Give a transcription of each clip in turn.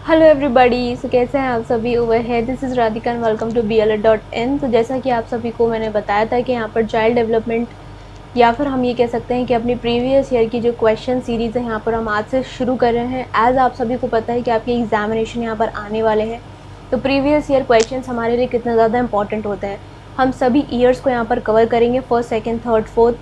Hello everybody. सो कैसे हैं आप सभी? ओवर है this is Radhika and welcome to BLA.in। तो जैसा कि आप सभी को मैंने बताया था कि यहाँ पर चाइल्ड डेवलपमेंट या फिर हम ये कह सकते हैं कि अपनी प्रीवियस ईयर की जो क्वेश्चन सीरीज़ है यहाँ पर हम आज से शुरू कर रहे हैं। एज़ आप सभी को पता है कि आपके एग्जामिनेशन यहाँ पर आने वाले हैं, तो प्रीवियस ईयर क्वेश्चन हमारे लिए कितने ज़्यादा इंपॉर्टेंट होते हैं। हम सभी ईयर्स को यहाँ पर कवर करेंगे, फर्स्ट सेकेंड थर्ड फोर्थ,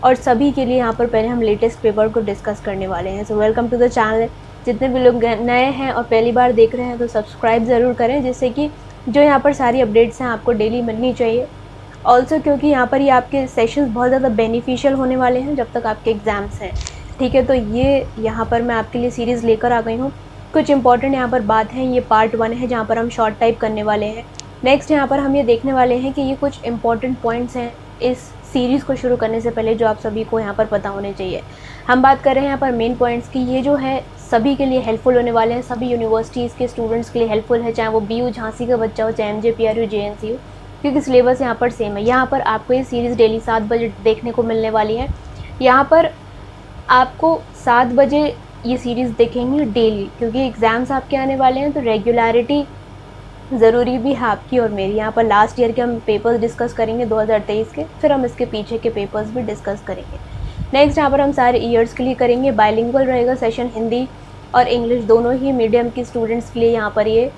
और सभी के लिए यहाँ पर पहले हम लेटेस्ट पेपर को डिस्कस करने वाले हैं। So welcome to the channel. जितने भी लोग नए हैं और पहली बार देख रहे हैं तो सब्सक्राइब ज़रूर करें, जिससे कि जो यहाँ पर सारी अपडेट्स हैं आपको डेली मिलनी चाहिए। ऑल्सो क्योंकि यहाँ पर ये आपके सेशंस बहुत ज़्यादा बेनिफिशियल होने वाले हैं जब तक आपके एग्ज़ाम्स हैं, ठीक है। तो ये यहाँ पर मैं आपके लिए सीरीज़ लेकर आ गई हूँ। कुछ इंपॉर्टेंट यहाँ पर बात है, ये पार्ट 1 है जहाँ पर हम शॉर्ट टाइप करने वाले हैं। नेक्स्ट यहाँ पर हम ये देखने वाले हैं कि ये कुछ इंपॉर्टेंट पॉइंट्स हैं इस सीरीज़ को शुरू करने से पहले जो आप सभी को यहाँ पर पता होने चाहिए। हम बात कर रहे हैं यहाँ पर मेन पॉइंट्स की। ये जो है सभी के लिए हेल्पफुल होने वाले हैं, सभी यूनिवर्सिटीज़ के स्टूडेंट्स के लिए हेल्पफुल है, चाहे वो BU झांसी का बच्चा हो, चाहे MJ PRU JNCU, क्योंकि सिलेबस यहाँ पर सेम है। यहाँ पर आपको ये सीरीज़ डेली 7 बजे देखने को मिलने वाली है। यहाँ पर आपको 7 बजे ये सीरीज़ देखेंगे डेली, क्योंकि एग्ज़ाम्स आपके आने वाले हैं, तो रेगुलरिटी ज़रूरी भी है आपकी और मेरी। यहाँ पर लास्ट ईयर के हम पेपर्स डिस्कस करेंगे 2023 के, फिर हम इसके पीछे के पेपर्स भी डिस्कस करेंगे। नेक्स्ट यहाँ पर हम सारे ईयर्स के लिए करेंगे। बाइलिंगुअल रहेगा सेशन, हिंदी और इंग्लिश दोनों ही मीडियम के स्टूडेंट्स के लिए यहाँ पर ये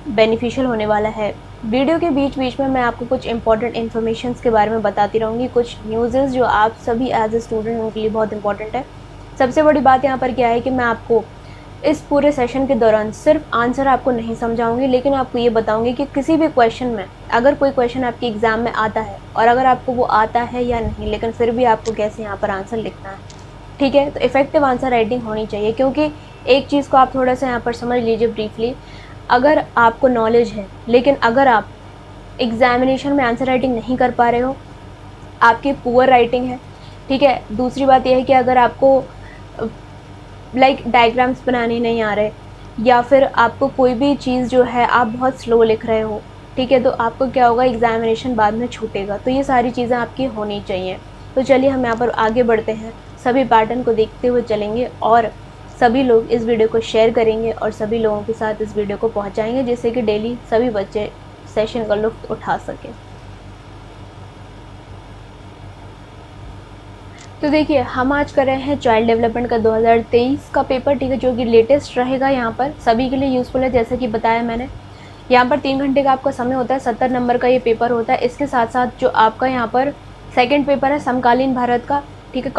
बेनिफिशियल होने वाला है। वीडियो के बीच बीच में मैं आपको कुछ इंपॉर्टेंट इन्फॉर्मेशन के बारे में बताती रहूँगी, कुछ न्यूज़ेस जो आप सभी एज ए स्टूडेंट उनके लिए बहुत इंपॉर्टेंट है। सबसे बड़ी बात यहाँ पर क्या है कि मैं आपको इस पूरे सेशन के दौरान सिर्फ आंसर आपको नहीं समझाऊंगी, लेकिन आपको ये बताऊंगी कि किसी भी क्वेश्चन में, अगर कोई क्वेश्चन आपके एग्ज़ाम में आता है और अगर आपको वो आता है या नहीं, लेकिन फिर भी आपको कैसे यहाँ पर आंसर लिखना है, ठीक है। तो इफ़ेक्टिव आंसर राइटिंग होनी चाहिए, क्योंकि एक चीज़ को आप थोड़ा सा यहाँ पर समझ लीजिए ब्रीफली। अगर आपको नॉलेज है लेकिन अगर आप एग्जामिनेशन में आंसर राइटिंग नहीं कर पा रहे हो, आपकी पुअर राइटिंग है, ठीक है। दूसरी बात यह है कि अगर आपको डायग्राम्स बनाने नहीं आ रहे, या फिर आपको कोई भी चीज़ जो है आप बहुत स्लो लिख रहे हो, ठीक है, तो आपको क्या होगा, एग्जामिनेशन बाद में छूटेगा। तो ये सारी चीज़ें आपकी होनी चाहिए। तो चलिए हम यहाँ पर आगे बढ़ते हैं, सभी पैटर्न को देखते हुए चलेंगे और सभी लोग इस वीडियो को शेयर करेंगे और सभी लोगों के साथ इस वीडियो को पहुँचाएँगे, जिससे कि डेली सभी बच्चे सेशन का लुत्फ़ उठा सकें। तो देखिए, हम आज कर रहे हैं चाइल्ड डेवलपमेंट का 2023 का पेपर, ठीक है, जो कि लेटेस्ट रहेगा, यहाँ पर सभी के लिए यूज़फुल है। जैसे कि बताया मैंने, यहाँ पर 3 घंटे का आपका समय होता है, 70 नंबर का ये पेपर होता है। इसके साथ साथ जो आपका यहाँ पर सेकंड पेपर है समकालीन भारत का, ठीक है,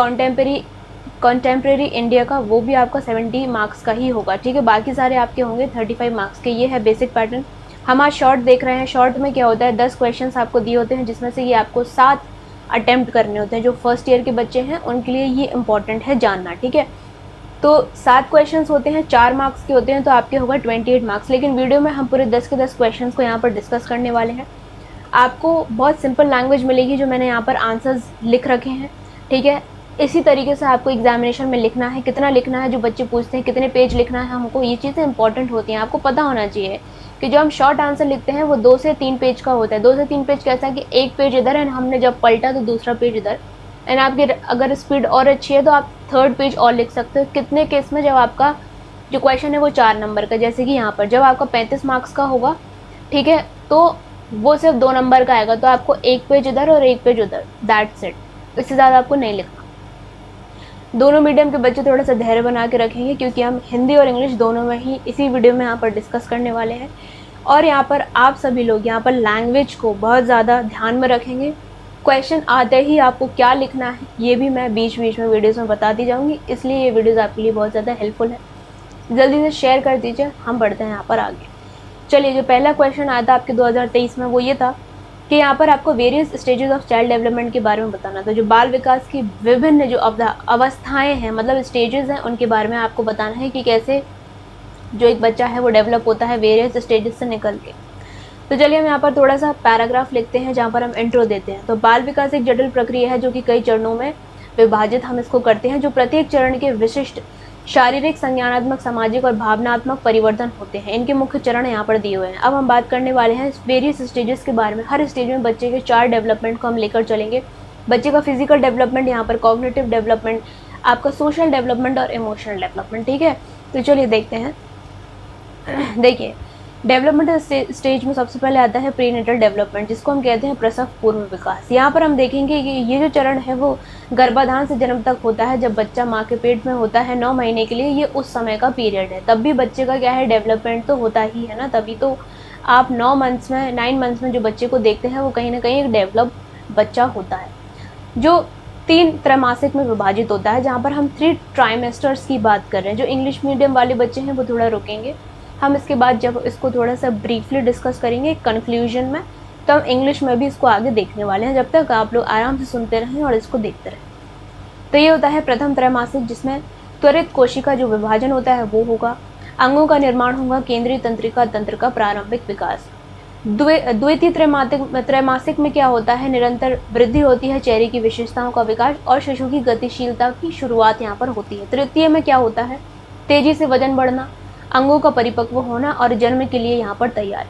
कॉन्टेम्प्रेरी इंडिया का, वो भी आपका 70 मार्क्स का ही होगा, ठीक है। बाकी सारे आपके होंगे 35 मार्क्स के। ये है बेसिक पैटर्न। हम आज शॉर्ट देख रहे हैं। शॉर्ट में क्या होता है, 10 क्वेश्चन आपको दिए होते हैं, जिसमें से ये आपको 7 अटेम्प्ट करने होते हैं। जो फर्स्ट ईयर के बच्चे हैं उनके लिए ये इंपॉर्टेंट है जानना, ठीक है। तो 7 क्वेश्चंस होते हैं, 4 मार्क्स के होते हैं, तो आपके होगा 28 मार्क्स। लेकिन वीडियो में हम पूरे 10 के 10 क्वेश्चंस को यहाँ पर डिस्कस करने वाले हैं। आपको बहुत सिंपल लैंग्वेज मिलेगी, जो मैंने यहाँ पर आंसर्स लिख रखे हैं, ठीक है। इसी तरीके से आपको एग्जामिनेशन में लिखना है। कितना लिखना है, जो बच्चे पूछते हैं कितने पेज लिखना है हमको, ये चीज़ें इंपॉर्टेंट होती हैं, आपको पता होना चाहिए कि जो हम शॉर्ट आंसर लिखते हैं वो 2 से 3 पेज का होता है। 2 से 3 पेज कैसा है कि एक पेज इधर है, हमने जब पलटा तो दूसरा पेज इधर, एंड आपकी अगर स्पीड और अच्छी है तो आप थर्ड पेज और लिख सकते हो। कितने केस में, जब आपका जो क्वेश्चन है वो 4 नंबर का, जैसे कि यहाँ पर जब आपका 35 मार्क्स का होगा, ठीक है, तो वो सिर्फ 2 नंबर का आएगा, तो आपको एक पेज इधर और एक पेज उधर, दैट्स इट। इससे ज़्यादा आपको नहीं लिखना। दोनों मीडियम के बच्चे थोड़ा सा धैर्य बना के रखेंगे, क्योंकि हम हिंदी और इंग्लिश दोनों में ही इसी वीडियो में यहाँ पर डिस्कस करने वाले हैं। और यहाँ पर आप सभी लोग यहाँ पर लैंग्वेज को बहुत ज़्यादा ध्यान में रखेंगे। क्वेश्चन आते ही आपको क्या लिखना है ये भी मैं बीच बीच में वीडियोज़ में बताती जाऊँगी, इसलिए ये वीडियोज़ आपके लिए बहुत ज़्यादा हेल्पफुल है। जल्दी से शेयर कर दीजिए, हम बढ़ते हैं यहाँ पर आगे। चलिए, जो पहला क्वेश्चन आया था आपके 2023 में वो ये था कि यहाँ पर आपको various stages of child development के बारे में बताना था। जो बाल विकास की विभिन्न जो अवस्थाएं हैं, मतलब स्टेजेस हैं, उनके बारे में आपको बताना है कि कैसे जो एक बच्चा है वो डेवलप होता है वेरियस स्टेजेस से निकल के। तो चलिए हम यहाँ पर थोड़ा सा पैराग्राफ लिखते हैं, जहाँ पर हम इंट्रो देते हैं। तो बाल विकास एक जटिल प्रक्रिया है जो कि कई चरणों में विभाजित हम इसको करते हैं, जो प्रत्येक चरण के विशिष्ट शारीरिक, संज्ञानात्मक, सामाजिक और भावनात्मक परिवर्तन होते हैं। इनके मुख्य चरण यहाँ पर दिए हुए हैं। अब हम बात करने वाले हैं वेरियस स्टेजेस के बारे में। हर स्टेज में बच्चे के 4 डेवलपमेंट को हम लेकर चलेंगे। बच्चे का फिजिकल डेवलपमेंट, यहाँ पर कॉग्निटिव डेवलपमेंट, आपका सोशल डेवलपमेंट और इमोशनल डेवलपमेंट, ठीक है। तो चलिए देखते हैं। देखिए, डेवलपमेंटल स्टेज में सबसे पहले आता है प्रीनेटल डेवलपमेंट, जिसको हम कहते हैं प्रसव पूर्व विकास। यहाँ पर हम देखेंगे कि ये जो चरण है वो गर्भाधान से जन्म तक होता है। जब बच्चा माँ के पेट में होता है 9 महीने के लिए, ये उस समय का पीरियड है। तब भी बच्चे का क्या है, डेवलपमेंट तो होता ही है ना। तभी तो आप 9 मंथ्स में जो बच्चे को देखते हैं वो कहीं ना कहीं एक डेवलप बच्चा होता है, जो 3 त्रैमासिक में विभाजित होता है, जहाँ पर हम 3 ट्राइमेस्टर्स की बात कर रहे हैं। जो इंग्लिश मीडियम वाले बच्चे हैं वो थोड़ा रुकेंगे, हम इसके बाद जब इसको थोड़ा सा ब्रीफली डिस्कस करेंगे कंक्लूजन में, तो हम इंग्लिश में भी इसको आगे देखने वाले हैं। जब तक आप लोग आराम से सुनते रहें और इसको देखते रहें। तो ये होता है प्रथम त्रैमासिक, जिसमें त्वरित कोशिका जो विभाजन होता है वो होगा, अंगों का निर्माण होगा, केंद्रीय तंत्रिका तंत्र का प्रारंभिक विकास। द्वितीय त्रैमासिक में क्या होता है, निरंतर वृद्धि होती है, चेहरे की विशेषताओं का विकास और शिशु की गतिशीलता की शुरुआत यहाँ पर होती है। तृतीय में क्या होता है, तेजी से वजन बढ़ना, अंगों का परिपक्व होना और जन्म के लिए यहाँ पर तैयार।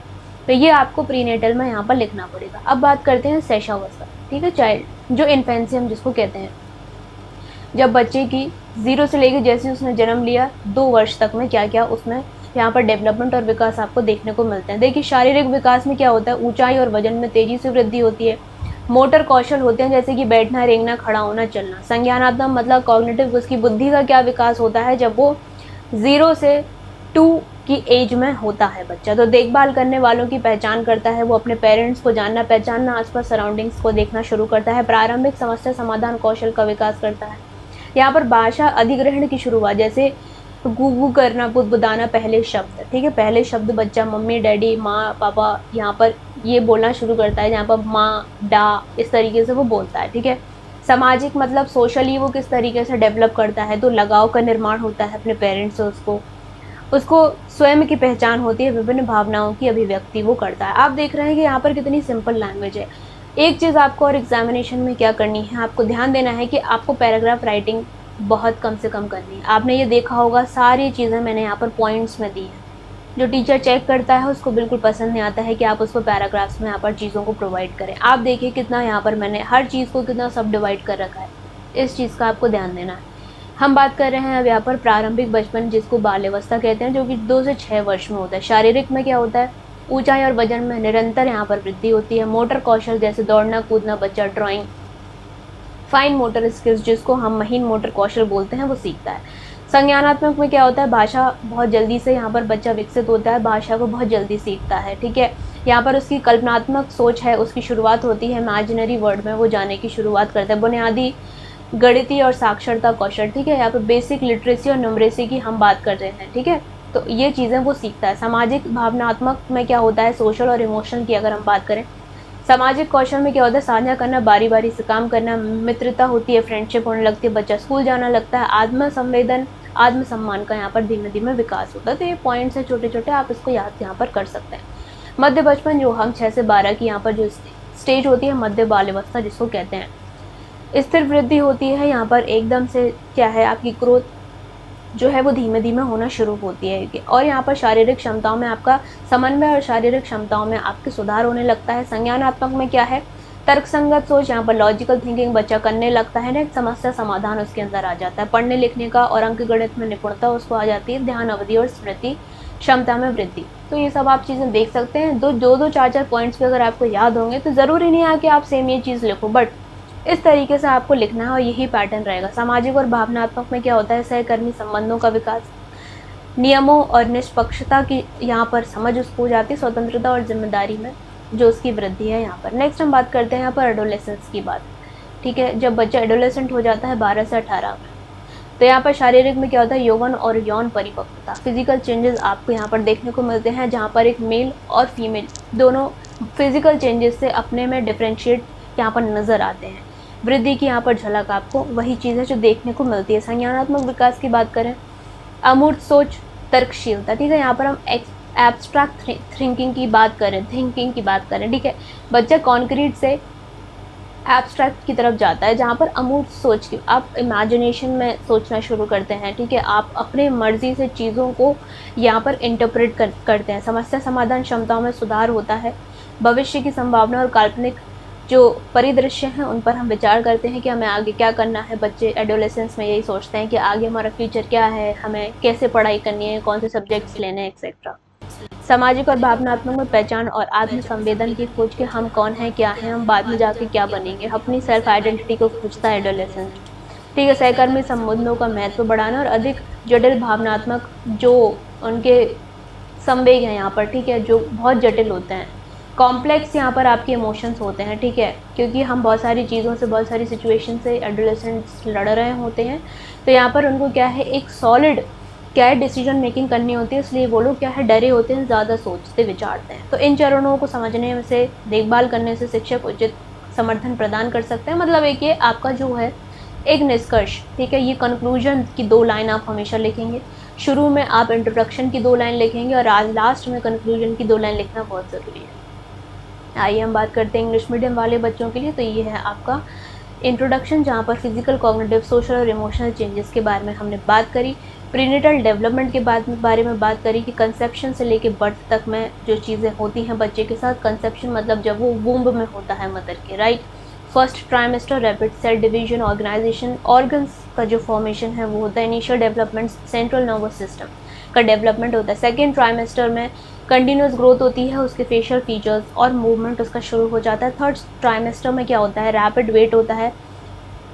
तो ये आपको प्रीनेटल में यहाँ पर लिखना पड़ेगा। अब बात करते हैं शैशवावस्था, ठीक है, चाइल्ड जो इन्फेंसी हम जिसको कहते हैं। जब बच्चे की 0 से लेकर जैसे उसने जन्म लिया 2 वर्ष तक में क्या क्या उसमें यहाँ पर डेवलपमेंट और विकास आपको देखने को मिलते हैं। देखिए, शारीरिक विकास में क्या होता है, ऊंचाई और वजन में तेजी से वृद्धि होती है। मोटर कौशल होते हैं, जैसे कि बैठना, रेंगना, खड़ा होना, चलना। संज्ञानात्मक मतलब कॉग्निटिव, उसकी बुद्धि का क्या विकास होता है जब वो 0 से 2 की एज में होता है बच्चा। तो देखभाल करने वालों की पहचान करता है, वो अपने पेरेंट्स को जानना पहचानना, आसपास सराउंडिंग्स को देखना शुरू करता है। प्रारंभिक समस्या समाधान कौशल का विकास करता है। यहाँ पर भाषा अधिग्रहण की शुरुआत, जैसे गूगू करना, बुदबुदाना, पहले शब्द, ठीक है, पहले शब्द बच्चा मम्मी, डैडी, माँ, पापा यहाँ पर ये बोलना शुरू करता है। यहाँ पर माँ, डा, इस तरीके से वो बोलता है, ठीक है। सामाजिक मतलब सोशली वो किस तरीके से डेवलप करता है, तो लगाव का निर्माण होता है अपने पेरेंट्स से, उसको स्वयं की पहचान होती है, विभिन्न भावनाओं की अभिव्यक्ति वो करता है। आप देख रहे हैं कि यहाँ पर कितनी सिंपल लैंग्वेज है। एक चीज़ आपको और एग्जामिनेशन में क्या करनी है, आपको ध्यान देना है कि आपको पैराग्राफ राइटिंग बहुत कम से कम करनी है। आपने ये देखा होगा, सारी चीज़ें मैंने यहाँ पर पॉइंट्स में दी हैं। जो टीचर चेक करता है उसको बिल्कुल पसंद नहीं आता है कि आप उसको पैराग्राफ्स में यहाँ पर चीज़ों को प्रोवाइड करें। आप देखिए कितना यहाँ पर मैंने हर चीज़ को कितना सब डिवाइड कर रखा है, इस चीज़ का आपको ध्यान देना है। हम बात कर रहे हैं अब यहाँ पर प्रारंभिक बचपन, जिसको बाल्यावस्था कहते हैं, जो कि 2 से 6 वर्ष में होता है। शारीरिक में क्या होता है, ऊंचाई और वजन में निरंतर यहाँ पर वृद्धि होती है। मोटर कौशल जैसे दौड़ना, कूदना, बच्चा ड्राइंग, फाइन मोटर स्किल्स जिसको हम महीन मोटर कौशल बोलते हैं, वो सीखता है। संज्ञानात्मक में क्या होता है, भाषा बहुत जल्दी से यहाँ पर बच्चा विकसित होता है, भाषा को बहुत जल्दी सीखता है, ठीक है। यहाँ पर उसकी कल्पनात्मक सोच है, उसकी शुरुआत होती है, इमेजिनरी वर्ल्ड में वो जाने की शुरुआत करता है। बुनियादी गणितीय और साक्षरता कौशल, ठीक है, यहाँ पर बेसिक लिटरेसी और न्यूमरेसी की हम बात कर रहे हैं, ठीक है। तो ये चीज़ें वो सीखता है। सामाजिक भावनात्मक में क्या होता है, सोशल और इमोशनल की अगर हम बात करें। सामाजिक कौशल में क्या होता है, साझा करना, बारी बारी से काम करना, मित्रता होती है, फ्रेंडशिप होने लगती है, बच्चा स्कूल जाना लगता है। आत्म संवेदन, आत्मसम्मान का यहाँ पर धीमे धीमे विकास होता है। तो ये पॉइंट्स है छोटे छोटे, आप इसको याद यहाँ पर कर सकते हैं। मध्य बचपन, जो हम 6 से 12 की यहाँ पर जो स्टेज होती है, मध्य बाल्यावस्था जिसको कहते हैं। स्थिर वृद्धि होती है यहाँ पर, एकदम से क्या है आपकी ग्रोथ जो है वो धीमे धीमे होना शुरू होती है। और यहाँ पर शारीरिक क्षमताओं में आपका समन्वय और शारीरिक क्षमताओं में आपके सुधार होने लगता है। संज्ञानात्मक में क्या है, तर्कसंगत सोच, यहाँ पर लॉजिकल थिंकिंग बच्चा करने लगता है ना, समस्या समाधान उसके अंदर आ जाता है। पढ़ने लिखने का और अंक गणित में निपुणता उसको आ जाती है। ध्यान अवधि और स्मृति क्षमता में वृद्धि। तो ये सब आप चीज़ें देख सकते हैं। दो 4 पॉइंट्स भी अगर आपको याद होंगे तो ज़रूरी नहीं है कि आप सेम ये चीज़ लिखो, बट इस तरीके से आपको लिखना है और यही पैटर्न रहेगा। सामाजिक और भावनात्मक में क्या होता है, सहकर्मी संबंधों का विकास, नियमों और निष्पक्षता की यहाँ पर समझ उसको जाती है। स्वतंत्रता और जिम्मेदारी में जो उसकी वृद्धि है यहाँ पर। नेक्स्ट हम बात करते हैं यहाँ पर एडोलेसेंस की बात, ठीक है। जब बच्चा एडोलेसेंट हो जाता है 12 से 18 में, तो यहाँ पर शारीरिक में क्या होता है, यौवन और यौन परिपक्वता, फिजिकल चेंजेस आपको यहाँ पर देखने को मिलते हैं, जहाँ पर एक मेल और फीमेल दोनों फिजिकल चेंजेस से अपने में डिफ्रेंशिएट यहाँ पर नज़र आते हैं। वृद्धि की यहाँ पर झलक आपको वही चीज़ है जो देखने को मिलती है। संज्ञानात्मक विकास की बात करें, अमूर्त सोच, तर्कशीलता, ठीक है। यहाँ पर हम एब्स्ट्रैक्ट थिंकिंग की बात करें, ठीक है। बच्चा कॉन्क्रीट से एब्स्ट्रैक्ट की तरफ जाता है, जहाँ पर अमूर्त सोच की आप इमेजिनेशन में सोचना शुरू करते हैं, ठीक है। आप अपने मर्जी से चीज़ों को यहाँ पर इंटरप्रेट करते हैं। समस्या समाधान क्षमताओं में सुधार होता है। भविष्य की संभावना और काल्पनिक जो परिदृश्य हैं उन पर हम विचार करते हैं कि हमें आगे क्या करना है। बच्चे एडोलेसेंस में यही सोचते हैं कि आगे हमारा फ्यूचर क्या है, हमें कैसे पढ़ाई करनी है, कौन से सब्जेक्ट्स लेने हैं, एक्सेट्रा। सामाजिक और भावनात्मक में पहचान और आत्म संवेदन की खोज के हम कौन हैं, क्या हैं, हम बाद में जाके क्या बनेंगे, अपनी सेल्फ आइडेंटिटी को खोजता है एडोलेसेंस। ठीक है, सहकर्मी संबंधों का महत्व बढ़ाना और अधिक जटिल भावनात्मक जो उनके संवेग हैं यहाँ पर, ठीक है, जो बहुत जटिल होते हैं। कॉम्प्लेक्स यहाँ पर आपके इमोशंस होते हैं, ठीक है, क्योंकि हम बहुत सारी चीज़ों से, बहुत सारी सिचुएशन से एडोलेसेंट्स लड़ रहे होते हैं। तो यहाँ पर उनको क्या है, एक सॉलिड क्या है डिसीजन मेकिंग करनी होती है, इसलिए वो लोग क्या है डरे होते हैं, ज़्यादा सोचते विचारते हैं। तो इन चरणों को समझने से, देखभाल करने से शिक्षक उचित समर्थन प्रदान कर सकते हैं। मतलब एक ये आपका जो है एक निष्कर्ष, ठीक है, ये कंक्लूजन की 2 लाइन आप हमेशा लिखेंगे। शुरू में आप इंट्रोडक्शन की 2 लाइन लिखेंगे और लास्ट में कंक्लूजन की 2 लाइन लिखना बहुत ज़रूरी है। आइए हम बात करते हैं इंग्लिश मीडियम वाले बच्चों के लिए। तो ये है आपका इंट्रोडक्शन, जहाँ पर फिजिकल, कॉग्निटिव, सोशल और इमोशनल चेंजेस के बारे में हमने बात करी। प्रीनेटल डेवलपमेंट के बारे में बात करी कि कंसेप्शन से लेके बर्थ तक में जो चीज़ें होती हैं बच्चे के साथ। कंसेप्शन मतलब जब वो वूम्ब में होता है मदर के, right. First trimester rapid cell division, organisation, organs का जो फॉर्मेशन है वो होता है। Initial development central nervous system का डेवलपमेंट होता है। सेकेंड ट्राइमेस्टर में कंटिन्यूस ग्रोथ होती है, उसके फेशियल फीचर्स और मूवमेंट उसका शुरू हो जाता है। थर्ड ट्राइमेस्टर में क्या होता है, रैपिड वेट होता है,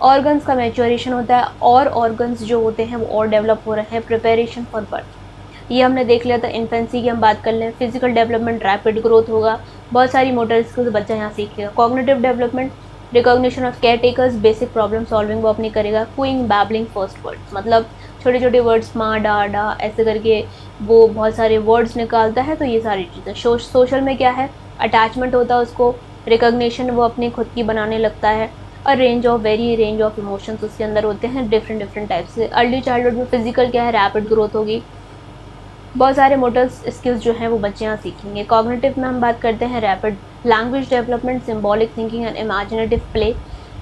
ऑर्गन्स का मैच्योरेशन होता है और ऑर्गन्स जो होते हैं वो और डेवलप हो रहे हैं। प्रिपरेशन फॉर बर्थ, ये हमने देख लिया था। इन्फेंसी की हम बात कर लें, फिजिकल डेवलपमेंट, रैपिड ग्रोथ होगा, बहुत सारी मोटर स्किल्स बच्चा यहाँ सीखेगा। Cognitive development, recognition of care takers, basic problem solving वो अपनी करेगा। क्विंग, बैबलिंग, फर्स्ट वर्ड्स, मतलब छोटे छोटे वर्ड्स, माँ, डा, डा ऐसे करके वो बहुत सारे वर्ड्स निकालता है। तो ये सारी चीज़ें। सोशल में क्या है, अटैचमेंट होता है उसको, रिकॉग्निशन वो अपनी खुद की बनाने लगता है, और रेंज ऑफ इमोशंस उसके अंदर होते हैं डिफरेंट टाइप से। अर्ली चाइल्डहुड में फिजिकल क्या है, रैपिड ग्रोथ होगी, बहुत सारे मोटर स्किल्स जो हैं वो बच्चे यहाँ सीखेंगे। कॉग्निटिव में हम बात करते हैं rapid language development, symbolic thinking and imaginative play,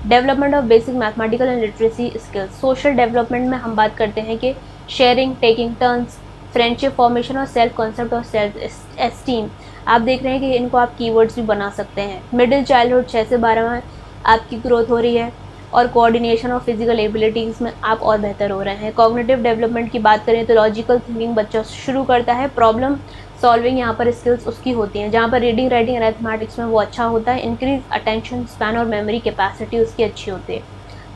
development of basic mathematical and literacy skills. Social development में हम बात करते हैं कि sharing, taking turns, friendship formation और सेल्फ कॉन्सेप्ट और सेल्फ एस्टीम। आप देख रहे हैं कि इनको आप कीवर्ड्स भी बना सकते हैं। मिडिल चाइल्डहुड 6 से 12 में आपकी ग्रोथ हो रही है और कोऑर्डिनेशन और फिजिकल एबिलिटीज़ में आप और बेहतर हो रहे हैं। कॉग्निटिव डेवलपमेंट की बात करें तो लॉजिकल थिंकिंग बच्चा शुरू करता है, प्रॉब्लम सॉल्विंग यहाँ पर स्किल्स उसकी होती हैं, जहाँ पर रीडिंग, राइटिंग, अरिथमेटिक्स में वो अच्छा होता है। इंक्रीज अटेंशन स्पैन और मेमोरी कैपेसिटी उसकी अच्छी होती है।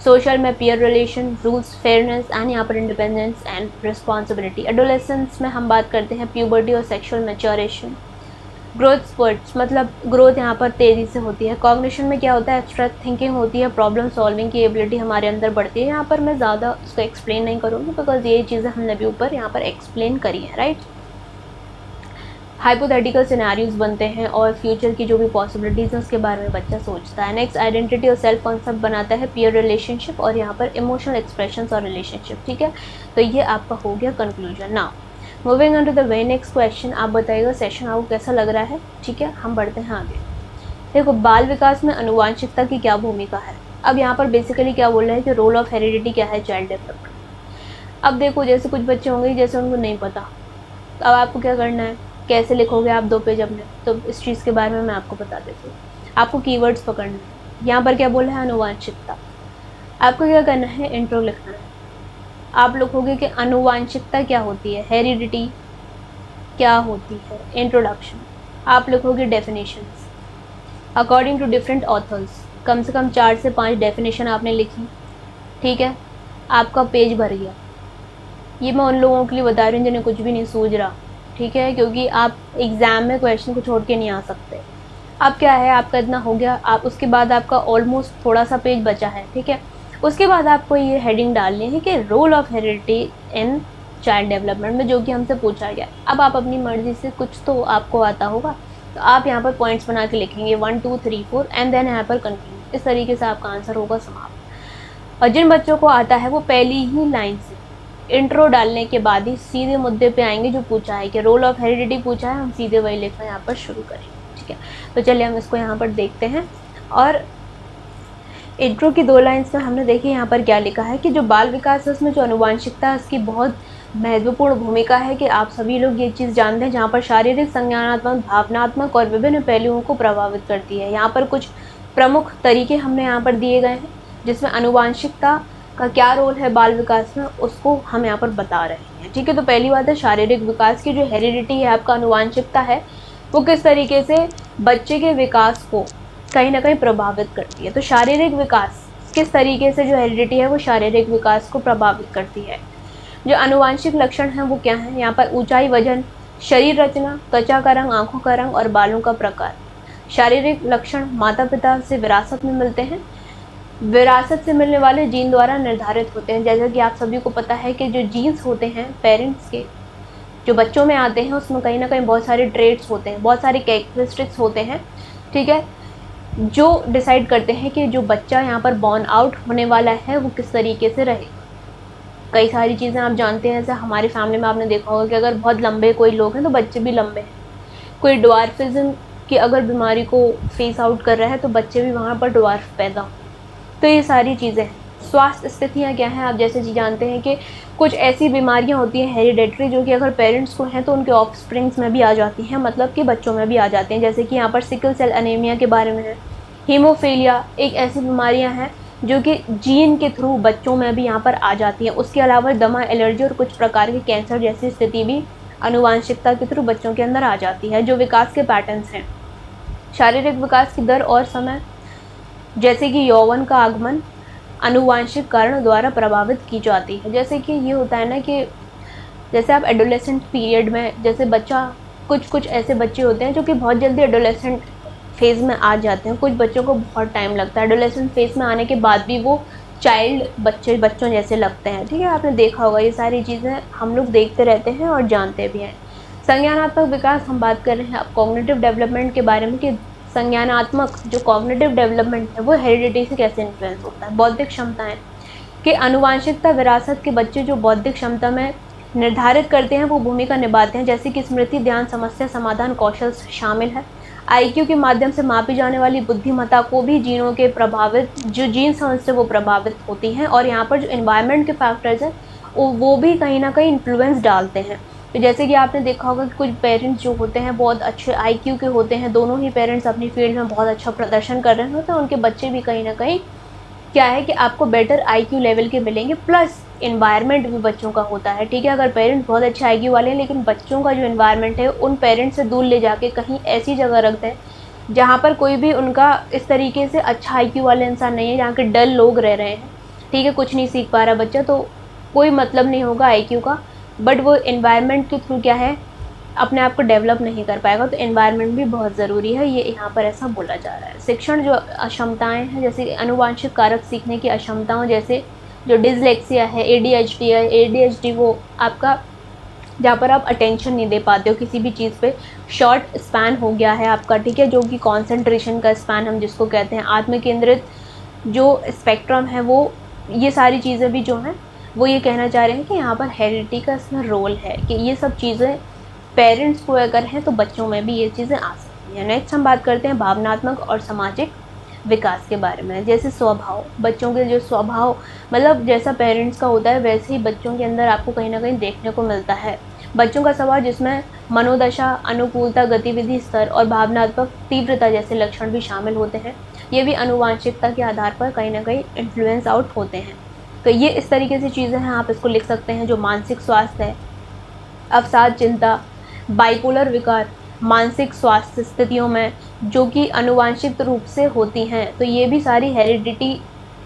सोशल में peer relation, rules, fairness and यहाँ पर इंडिपेंडेंस एंड रिस्पॉन्सिबिलिटी। एडोलेसेंस में हम बात करते हैं प्यूबर्टी और सेक्शुअल मैच्योरेशन। ग्रोथ स्पर्ट्स मतलब ग्रोथ यहाँ पर तेज़ी से होती है। कॉग्निशन में क्या होता है, एब्स्ट्रैक्ट थिंकिंग होती है, प्रॉब्लम सॉल्विंग की एबिलिटी हमारे अंदर बढ़ती है। यहाँ पर मैं ज़्यादा उसको एक्सप्लेन नहीं करूँगी बिकॉज ये चीज़ें हमने भी ऊपर यहाँ पर एक्सप्लेन करी है, राइट। हाइपोथेटिकल सिनेरियोज बनते हैं और फ्यूचर की जो भी पॉसिबिलिटीज़ हैं उसके बारे में बच्चा सोचता है। नेक्स्ट आइडेंटिटी और सेल्फ कॉन्सेप्ट बनाता है, पीयर रिलेशनशिप और यहाँ पर इमोशनल एक्सप्रेशंस और रिलेशनशिप, ठीक है। तो ये आपका हो गया conclusion. Now moving on to the very next question, आप बताइएगा सेशन आपको कैसा लग रहा है, ठीक है। हम बढ़ते हैं आगे। देखो, बाल विकास में आनुवांशिकता की क्या भूमिका है। अब यहाँ पर बेसिकली क्या बोल रहे हैं कि रोल ऑफ हेरिडिटी क्या है चाइल्ड डेवलपमेंट। अब देखो, जैसे कुछ बच्चे होंगे जैसे उनको नहीं पता, तो अब आपको क्या करना है, कैसे लिखोगे आप 2 पेज अपने, तो इस चीज़ के बारे में मैं आपको बता देती हूँ। आपको कीवर्ड्स पकड़ना है। यहाँ पर क्या बोला है, आनुवांशिकता। आपको क्या करना है, इंट्रो लिखना है। आप लिखोगे कि आनुवांशिकता क्या होती है, हेरिडिटी क्या होती है, इंट्रोडक्शन। आप लिखोगे definitions according to different authors. कम से कम 4 से 5 डेफिनेशन आपने लिखी, ठीक है। आपका पेज भर गया। ये मैं उन लोगों के लिए बता रही हूँ जिन्हें कुछ भी नहीं सूझ रहा, ठीक है, क्योंकि आप एग्ज़ाम में क्वेश्चन को छोड़ के नहीं आ सकते। अब क्या है, आपका इतना हो गया, आप उसके बाद आपका ऑलमोस्ट थोड़ा सा पेज बचा है, ठीक है। उसके बाद आपको ये हेडिंग डालनी है कि role of heredity in child development में, जो कि हमसे पूछा गया। अब आप अपनी मर्ज़ी से, कुछ तो आपको आता होगा, तो आप यहाँ पर पॉइंट्स बना के लिखेंगे 1 2 3 4 एंड देन यहाँ पर कंटिन्यू। इस तरीके से आपका आंसर होगा समाप्त। और जिन बच्चों को आता है वो पहली ही लाइन से इंट्रो डालने के बाद ही सीधे मुद्दे पे आएंगे जो पूछा है कि रोल ऑफ हेरिडिटी पूछा है, हम सीधे वही लिखना यहाँ पर शुरू करेंगे, ठीक है। तो चलिए हम इसको यहाँ पर देखते हैं। और इंट्रो की 2 लाइन्स में हमने देखी यहाँ पर क्या लिखा है कि जो बाल विकास है उसमें जो आनुवांशिकता है उसकी बहुत महत्वपूर्ण भूमिका है कि आप सभी लोग ये चीज़ जानते हैं, जहाँ पर शारीरिक, संज्ञानात्मक, भावनात्मक और विभिन्न पहलुओं को प्रभावित करती है। यहाँ पर कुछ प्रमुख तरीके हमने यहाँ पर दिए गए हैं, जिसमें आनुवांशिकता का क्या रोल है बाल विकास में, उसको हम यहाँ पर बता रहे हैं। ठीक है, तो पहली बात है शारीरिक विकास की, जो हेरिडिटी है आपका, आनुवांशिकता है, वो किस तरीके से बच्चे के विकास को कहीं ना कहीं प्रभावित करती है। तो शारीरिक विकास किस तरीके से जो हेरिडिटी है वो शारीरिक विकास को प्रभावित करती है। जो आनुवांशिक लक्षण हैं वो क्या हैं, यहाँ पर ऊंचाई, वजन, शरीर रचना, त्वचा का रंग, आंखों का रंग और बालों का प्रकार। शारीरिक लक्षण माता पिता से विरासत में मिलते हैं, विरासत से मिलने वाले जीन द्वारा निर्धारित होते हैं। जैसा कि आप सभी को पता है कि जो जीन्स होते हैं पेरेंट्स के, जो बच्चों में आते हैं, उसमें कहीं ना कहीं बहुत सारे ट्रेट्स होते हैं, बहुत सारे कैरेक्टरिस्टिक्स होते हैं, ठीक है, जो डिसाइड करते हैं कि जो बच्चा यहाँ पर बॉर्न आउट होने वाला है वो किस तरीके से रहे। कई सारी चीज़ें आप जानते हैं, जैसे हमारी फैमिली में आपने देखा होगा कि अगर बहुत लंबे कोई लोग हैं तो बच्चे भी लंबे हैं। कोई ड्वार्फिज्म की अगर बीमारी को फेस आउट कर रहा है तो बच्चे भी वहाँ पर ड्वार्फ पैदा हों। तो ये सारी चीज़ें हैं। स्वास्थ्य स्थितियाँ क्या हैं, आप जैसे जी जानते हैं कि कुछ ऐसी बीमारियाँ होती हैं हेरिडेटरी, जो कि अगर पेरेंट्स को हैं तो उनके ऑफस्प्रिंग्स में भी आ जाती हैं, मतलब कि बच्चों में भी आ जाती हैं। जैसे कि यहाँ पर सिकल सेल एनीमिया के बारे में है, हीमोफीलिया, एक ऐसी बीमारियाँ हैं जो कि जीन के थ्रू बच्चों में भी यहाँ पर आ जाती हैं। उसके अलावा दमा, एलर्जी और कुछ प्रकार के कैंसर जैसी स्थिति भी आनुवांशिकता के थ्रू बच्चों के अंदर आ जाती है। जो विकास के पैटर्न्स हैं, शारीरिक विकास की दर और समय, जैसे कि यौवन का आगमन आनुवांशिक कारण द्वारा प्रभावित की जाती है। जैसे कि ये होता है ना कि जैसे आप एडोलेसेंट पीरियड में, जैसे बच्चा, कुछ ऐसे बच्चे होते हैं जो कि बहुत जल्दी एडोलेसेंट फेज़ में आ जाते हैं, कुछ बच्चों को बहुत टाइम लगता है। एडोलेसेंट फेज़ में आने के बाद भी वो चाइल्ड बच्चों जैसे लगते हैं। ठीक है, आपने देखा होगा, ये सारी चीज़ें हम लोग देखते रहते हैं और जानते भी हैं। संज्ञानात्मक विकास, हम बात कर रहे हैं अब कॉग्निटिव डेवलपमेंट के बारे में कि संज्ञानात्मक जो कॉग्निटिव डेवलपमेंट है वो हेरिडिटी से कैसे इन्फ्लुएंस होता है। बौद्धिक क्षमताएं कि आनुवांशिकता विरासत के बच्चे जो बौद्धिक क्षमता में निर्धारित करते हैं वो भूमिका निभाते हैं, जैसे कि स्मृति, ध्यान, समस्या समाधान कौशल शामिल है। आईक्यू के माध्यम से मापी जाने वाली बुद्धिमत्ता को भी जीनों के प्रभावित, जो जीन्स हैं उससे वो प्रभावित होती हैं। और यहाँ पर जो इन्वायरमेंट के फैक्टर्स हैं वो भी कहीं ना कहीं इन्फ्लुएंस डालते हैं। तो जैसे कि आपने देखा होगा कि कुछ पेरेंट्स जो होते हैं बहुत अच्छे आईक्यू के होते हैं, दोनों ही पेरेंट्स अपनी फील्ड में बहुत अच्छा प्रदर्शन कर रहे होते हैं, उनके बच्चे भी कहीं ना कहीं क्या है कि आपको बेटर आईक्यू लेवल के मिलेंगे, प्लस इन्वायरमेंट भी बच्चों का होता है। ठीक है, अगर पेरेंट्स बहुत अच्छे आईक्यू वाले हैं लेकिन बच्चों का जो इन्वायरमेंट है उन पेरेंट्स से दूर ले जाके कहीं ऐसी जगह रख दें जहाँ पर कोई भी उनका इस तरीके से अच्छा आईक्यू वाले इंसान नहीं है, जहाँ के डल लोग रह रहे हैं, ठीक है, कुछ नहीं सीख पा रहा बच्चा, तो कोई मतलब नहीं होगा आईक्यू का, बट वो इन्वायरमेंट के थ्रू क्या है अपने आप को डेवलप नहीं कर पाएगा। तो इन्वायरमेंट भी बहुत ज़रूरी है, ये यहाँ पर ऐसा बोला जा रहा है। शिक्षण जो अक्षमताएं हैं, जैसे अनुवांशिक कारक सीखने की अक्षमताओं, जैसे जो डिसलेक्सिया है, एडीएचडी है, एडीएचडी वो आपका जहाँ पर आप अटेंशन नहीं दे पाते हो किसी भी चीज़ पे, शॉर्ट स्पैन हो गया है आपका, ठीक है, जो कि कॉन्सेंट्रेशन का स्पैन हम जिसको कहते हैं, आत्म केंद्रित जो स्पेक्ट्रम है वो, ये सारी चीज़ें भी जो हैं वो ये कहना चाह रहे हैं कि यहाँ पर हेरिडिटी का इसमें रोल है कि ये सब चीज़ें पेरेंट्स को अगर हैं तो बच्चों में भी ये चीज़ें आ सकती हैं। नेक्स्ट हम बात करते हैं भावनात्मक और सामाजिक विकास के बारे में। जैसे स्वभाव, बच्चों के जो स्वभाव, मतलब जैसा पेरेंट्स का होता है वैसे ही बच्चों के अंदर आपको कहीं ना कहीं देखने को मिलता है। बच्चों का स्वभाव जिसमें मनोदशा, अनुकूलता, गतिविधि स्तर और भावनात्मक तीव्रता जैसे लक्षण भी शामिल होते हैं। ये भी आनुवांशिकता के आधार पर कहीं ना कहीं इन्फ्लुएंस आउट होते हैं। तो ये इस तरीके से चीज़ें हैं, आप इसको लिख सकते हैं। जो मानसिक स्वास्थ्य है, अवसाद, चिंता, बाइपोलर विकार, मानसिक स्वास्थ्य स्थितियों में जो कि आनुवांशिक रूप से होती हैं, तो ये भी सारी हेरिडिटी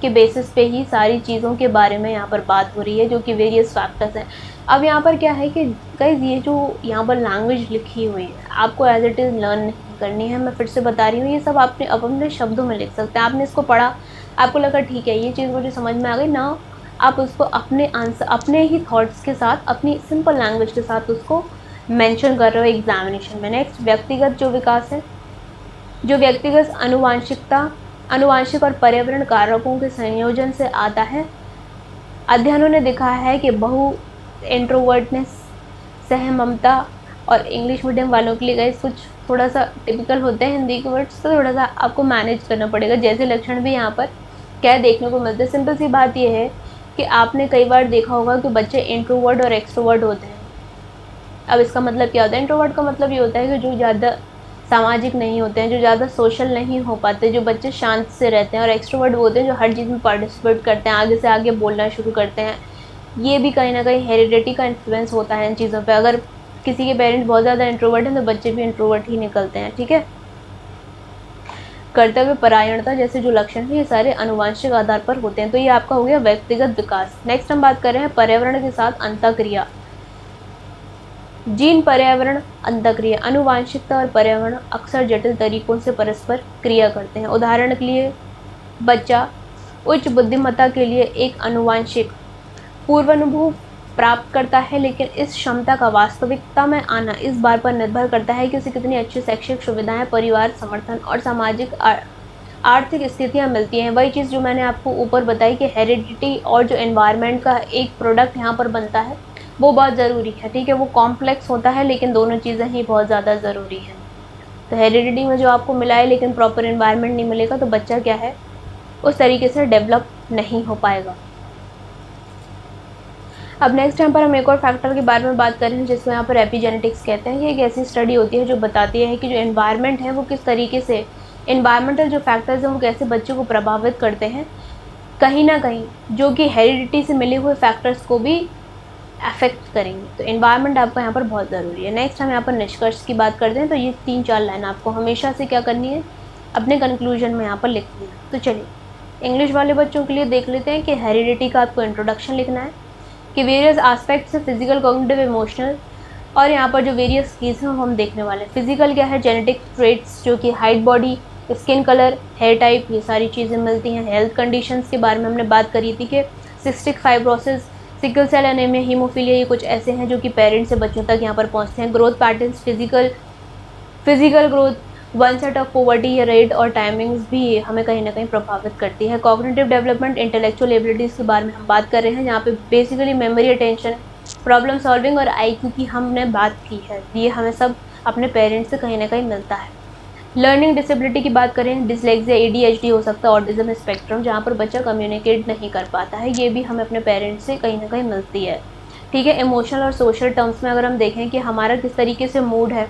के बेसिस पे ही सारी चीज़ों के बारे में यहाँ पर बात हो रही है, जो कि वेरियस फैक्टर्स हैं। अब यहाँ पर क्या है कि गाइस ये जो यहाँ पर लैंग्वेज लिखी हुई है आपको एज इट इज़ लर्न नहीं करनी है। मैं फिर से बता रही हूँ, ये सब आपने अपने शब्दों में लिख सकते हैं। आपने इसको पढ़ा, आपको लगा ठीक है ये चीज़ मुझे समझ में आ गई ना, आप उसको अपने आंसर, अपने ही थॉट्स के साथ, अपनी सिंपल लैंग्वेज के साथ उसको मेंशन कर रहे हो एग्जामिनेशन में। नेक्स्ट, व्यक्तिगत जो विकास है, जो व्यक्तिगत अनुवांशिक और पर्यावरण कारकों के संयोजन से आता है। अध्ययनों ने दिखाया है कि इंट्रोवर्टनेस, सहममता, और इंग्लिश मीडियम वालों के लिए गाइस कुछ थोड़ा सा टिपिकल होते हैं हिंदी के वर्ड्स, तो थोड़ा सा आपको मैनेज करना पड़ेगा। जैसे लक्षण भी यहाँ पर क्या देखने को मिलते हैं। सिंपल सी बात यह है कि आपने कई बार देखा होगा कि बच्चे इंट्रोवर्ट और एक्सट्रोवर्ट होते हैं। अब इसका मतलब क्या होता है? इंट्रोवर्ट का मतलब ये होता है कि जो ज़्यादा सामाजिक नहीं होते हैं, जो ज़्यादा सोशल नहीं हो पाते, जो बच्चे शांत से रहते हैं, और एक्सट्रोवर्ट वो होते हैं जो हर चीज़ में पार्टिसिपेट करते हैं, आगे से आगे बोलना शुरू करते हैं। ये भी कहीं ना कहीं हेरिडिटी का इन्फ्लुएंस होता है इन चीज़ों पे। अगर किसी के पेरेंट्स बहुत ज़्यादा इंट्रोवर्ट हैं तो बच्चे भी इंट्रोवर्ट ही निकलते हैं, ठीक है। कर्तव्य परायणता जैसे जो लक्षण हैं ये सारे आनुवंशिक आधार पर होते हैं। तो ये आपका हो गया व्यक्तिगत विकास। नेक्स्ट हम बात कर रहे हैं पर्यावरण के साथ अंतःक्रिया। जीन, पर्यावरण, अंतःक्रिया। आनुवांशिकता और पर्यावरण अक्सर जटिल तरीकों से परस्पर क्रिया करते हैं। उदाहरण के लिए बच्चा उच्च बुद्धिमत्ता के लिए एक आनुवांशिक पूर्वानुभव प्राप्त करता है, लेकिन इस क्षमता का वास्तविकता में आना इस बात पर निर्भर करता है कि उसे कितनी अच्छी शैक्षिक सुविधाएं, परिवार समर्थन और सामाजिक आर्थिक स्थितियां मिलती हैं। वही चीज़ जो मैंने आपको ऊपर बताई कि हेरिडिटी और जो एनवायरनमेंट का एक प्रोडक्ट यहाँ पर बनता है वो बहुत ज़रूरी है, ठीक है। वो कॉम्प्लेक्स होता है लेकिन दोनों चीज़ें ही बहुत ज़्यादा ज़रूरी हैं। तो हेरिडिटी में जो आपको मिला है लेकिन प्रॉपर एनवायरनमेंट नहीं मिलेगा तो बच्चा क्या है उस तरीके से डेवलप नहीं हो पाएगा। अब नेक्स्ट यहाँ पर हम एक और फैक्टर के बारे में बात करें जिसको यहाँ पर एपिजेनेटिक्स कहते हैं। ये एक ऐसी स्टडी होती है जो बताती है कि जो एनवायरनमेंट है वो किस तरीके से, एनवायरमेंटल जो फैक्टर्स हैं वो कैसे बच्चों को प्रभावित करते हैं, कहीं ना कहीं जो कि हेरिडिटी से मिले हुए फैक्टर्स को भी अफेक्ट करेंगे। तो एनवायरनमेंट आपका यहाँ पर बहुत ज़रूरी है। नेक्स्ट हम यहाँ पर निष्कर्ष की बात करते हैं। तो ये 3-4 लाइन आपको हमेशा से क्या करनी है, अपने कंक्लूजन में यहाँ पर लिखनी है। तो चलिए इंग्लिश वाले बच्चों के लिए देख लेते हैं कि हेरिडिटी का आपको इंट्रोडक्शन लिखना है कि वेरियस एस्पेक्ट्स है, फिजिकल, कॉग्निटिव, इमोशनल, और यहाँ पर जो वेरियस कीज हैं हम देखने वाले हैं। फिजिकल क्या है, जेनेटिक ट्रेट्स जो कि height, body, skin colour, hair type, ये सारी चीज़ें मिलती हैं। हेल्थ कंडीशंस के बारे में हमने बात करी थी कि cystic fibrosis, sickle cell anaemia, haemophilia, ये कुछ ऐसे हैं जो कि पेरेंट्स से बच्चों तक यहाँ पर पहुँचते हैं। Growth patterns, physical growth, one set of poverty rate और टाइमिंग्स भी हमें कहीं ना कहीं प्रभावित करती है। कॉग्निटिव डेवलपमेंट, इंटेलेक्चुअल एबिलिटीज़ के बारे में हम बात कर रहे हैं, यहाँ पे basically memory, attention, problem solving और आईक्यू की हमने बात की है। ये हमें सब अपने पेरेंट्स से कहीं ना कहीं मिलता है। लर्निंग डिसेबिलिटी की बात करें, डिसलेक्सिया, ADHD हो सकता है, ऑटिज्म स्पेक्ट्रम, जहाँ पर बच्चा कम्युनिकेट नहीं कर पाता है, ये भी हमें अपने पेरेंट्स से कहीं ना कहीं मिलती है, ठीक है। इमोशनल और सोशल टर्म्स में अगर हम देखें कि हमारा किस तरीके से मूड है,